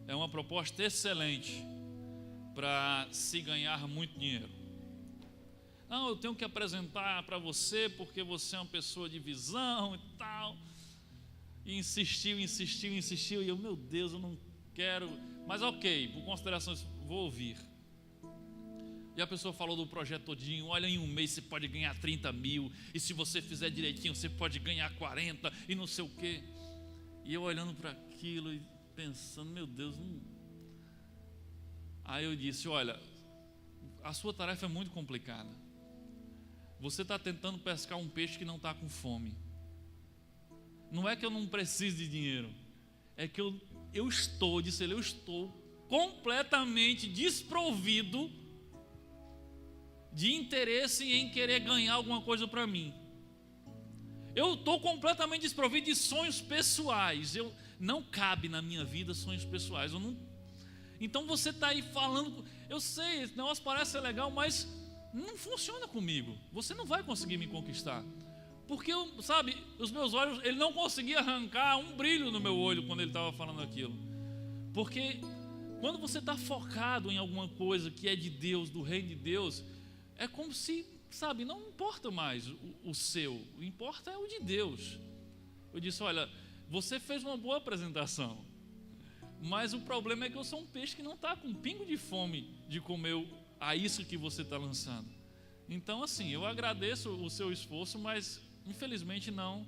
é uma proposta excelente para se ganhar muito dinheiro. Não, eu tenho que apresentar para você porque você é uma pessoa de visão e tal. E insistiu, e eu, meu Deus, eu não quero, mas ok, por consideração, vou ouvir. E a pessoa falou do projeto todinho: olha, em um mês você pode ganhar 30 mil, e se você fizer direitinho, você pode ganhar 40, e não sei o quê. E eu olhando para aquilo e pensando, meu Deus, não. Aí eu disse: olha, a sua tarefa é muito complicada. Você está tentando pescar um peixe que não está com fome. Não é que eu não preciso de dinheiro, é que eu estou completamente desprovido de interesse em querer ganhar alguma coisa para mim. Eu estou completamente desprovido de sonhos pessoais. Não cabe na minha vida sonhos pessoais. Então você está aí falando, eu sei, esse negócio parece ser legal, mas não funciona comigo. Você não vai conseguir me conquistar. Porque, sabe, os meus olhos, ele não conseguia arrancar um brilho no meu olho quando ele estava falando aquilo. Porque quando você está focado em alguma coisa que é de Deus, do reino de Deus, é como se, sabe, não importa mais o seu, o importa é o de Deus. Eu disse, olha, você fez uma boa apresentação, mas o problema é que eu sou um peixe que não está com um pingo de fome de comer a isca que você está lançando. Então, assim, eu agradeço o seu esforço, mas infelizmente não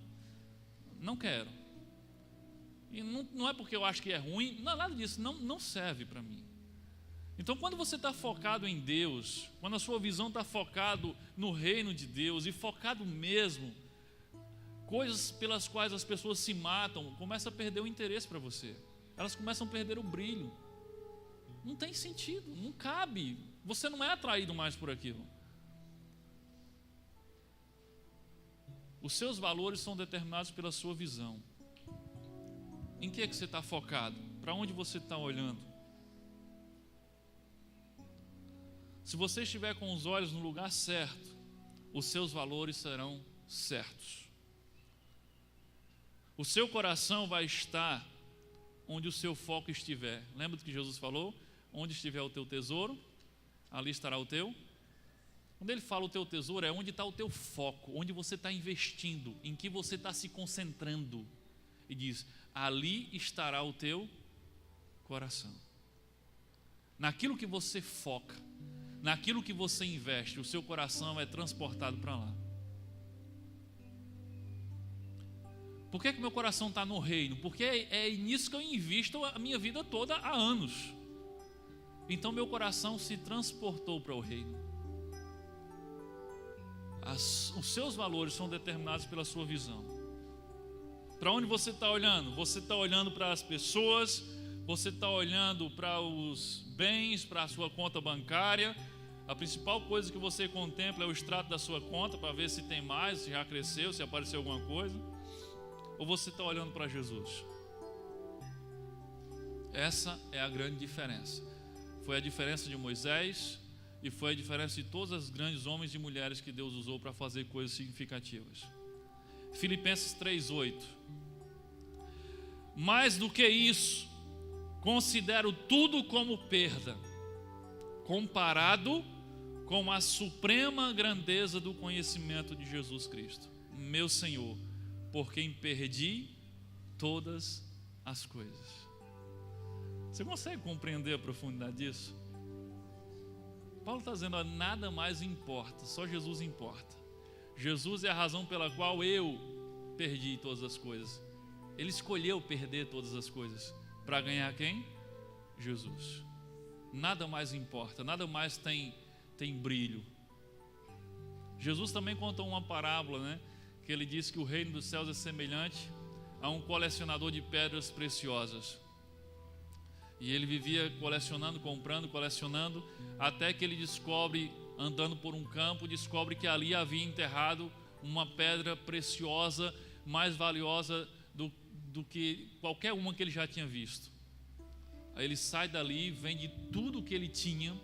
quero. E não é porque eu acho que é ruim, não é nada disso, não serve para mim. Então, quando você está focado em Deus, quando a sua visão está focado no reino de Deus e focado mesmo, coisas pelas quais as pessoas se matam, começa a perder o interesse para você. Elas começam a perder o brilho. Não tem sentido, não cabe. Você não é atraído mais por aquilo. Os seus valores são determinados pela sua visão. Em que é que você está focado? Para onde você está olhando? Se você estiver com os olhos no lugar certo, os seus valores serão certos. O seu coração vai estar onde o seu foco estiver. Lembra do que Jesus falou? Onde estiver o teu tesouro, ali estará o teu. Quando ele fala o teu tesouro, é onde está o teu foco, onde você está investindo, em que você está se concentrando. E diz, ali estará o teu coração. Naquilo que você foca, naquilo que você investe, o seu coração é transportado para lá. Por que meu coração está no reino? Porque é nisso que eu invisto a minha vida toda há anos. Então meu coração se transportou para o reino. Os seus valores são determinados pela sua visão. Para onde você está olhando? Você está olhando para as pessoas, você está olhando para os bens, para a sua conta bancária. A principal coisa que você contempla é o extrato da sua conta para ver se tem mais, se já cresceu, se apareceu alguma coisa. Ou você está olhando para Jesus? Essa é a grande diferença. Foi a diferença de Moisés e foi a diferença de todos os grandes homens e mulheres que Deus usou para fazer coisas significativas. Filipenses 3:8. Mais do que isso, considero tudo como perda, comparado com a suprema grandeza do conhecimento de Jesus Cristo, meu Senhor, por quem perdi todas as coisas. Você consegue compreender a profundidade disso? Paulo está dizendo, nada mais importa, só Jesus importa. Jesus é a razão pela qual eu perdi todas as coisas. Ele escolheu perder todas as coisas para ganhar quem? Jesus. Nada mais importa, nada mais tem brilho. Jesus também contou uma parábola, né? Que ele disse que o reino dos céus é semelhante a um colecionador de pedras preciosas. E ele vivia colecionando, comprando, colecionando, até que ele descobre, andando por um campo, descobre que ali havia enterrado uma pedra preciosa, mais valiosa do que qualquer uma que ele já tinha visto. Aí ele sai dali, vende tudo que ele tinha,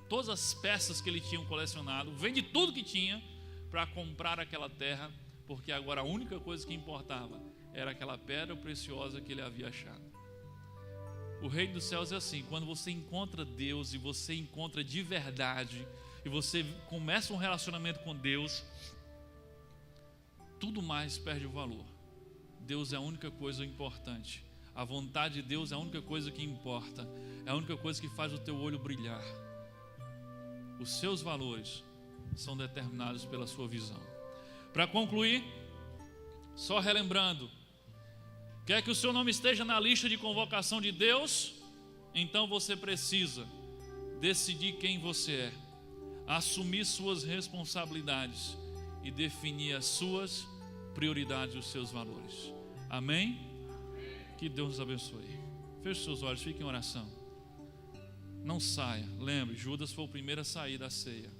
todas as peças que ele tinha colecionado, vende tudo que tinha para comprar aquela terra, porque agora a única coisa que importava era aquela pedra preciosa que ele havia achado. O reino dos céus é assim, quando você encontra Deus e você encontra de verdade, e você começa um relacionamento com Deus, tudo mais perde o valor. Deus é a única coisa importante. A vontade de Deus é a única coisa que importa. É a única coisa que faz o teu olho brilhar. Os seus valores são determinados pela sua visão. Para concluir, só relembrando, quer que o seu nome esteja na lista de convocação de Deus? Então você precisa decidir quem você é, assumir suas responsabilidades e definir as suas prioridades e os seus valores. Amém? Que Deus nos abençoe. Feche seus olhos, fique em oração. Não saia. Lembre, Judas foi o primeiro a sair da ceia.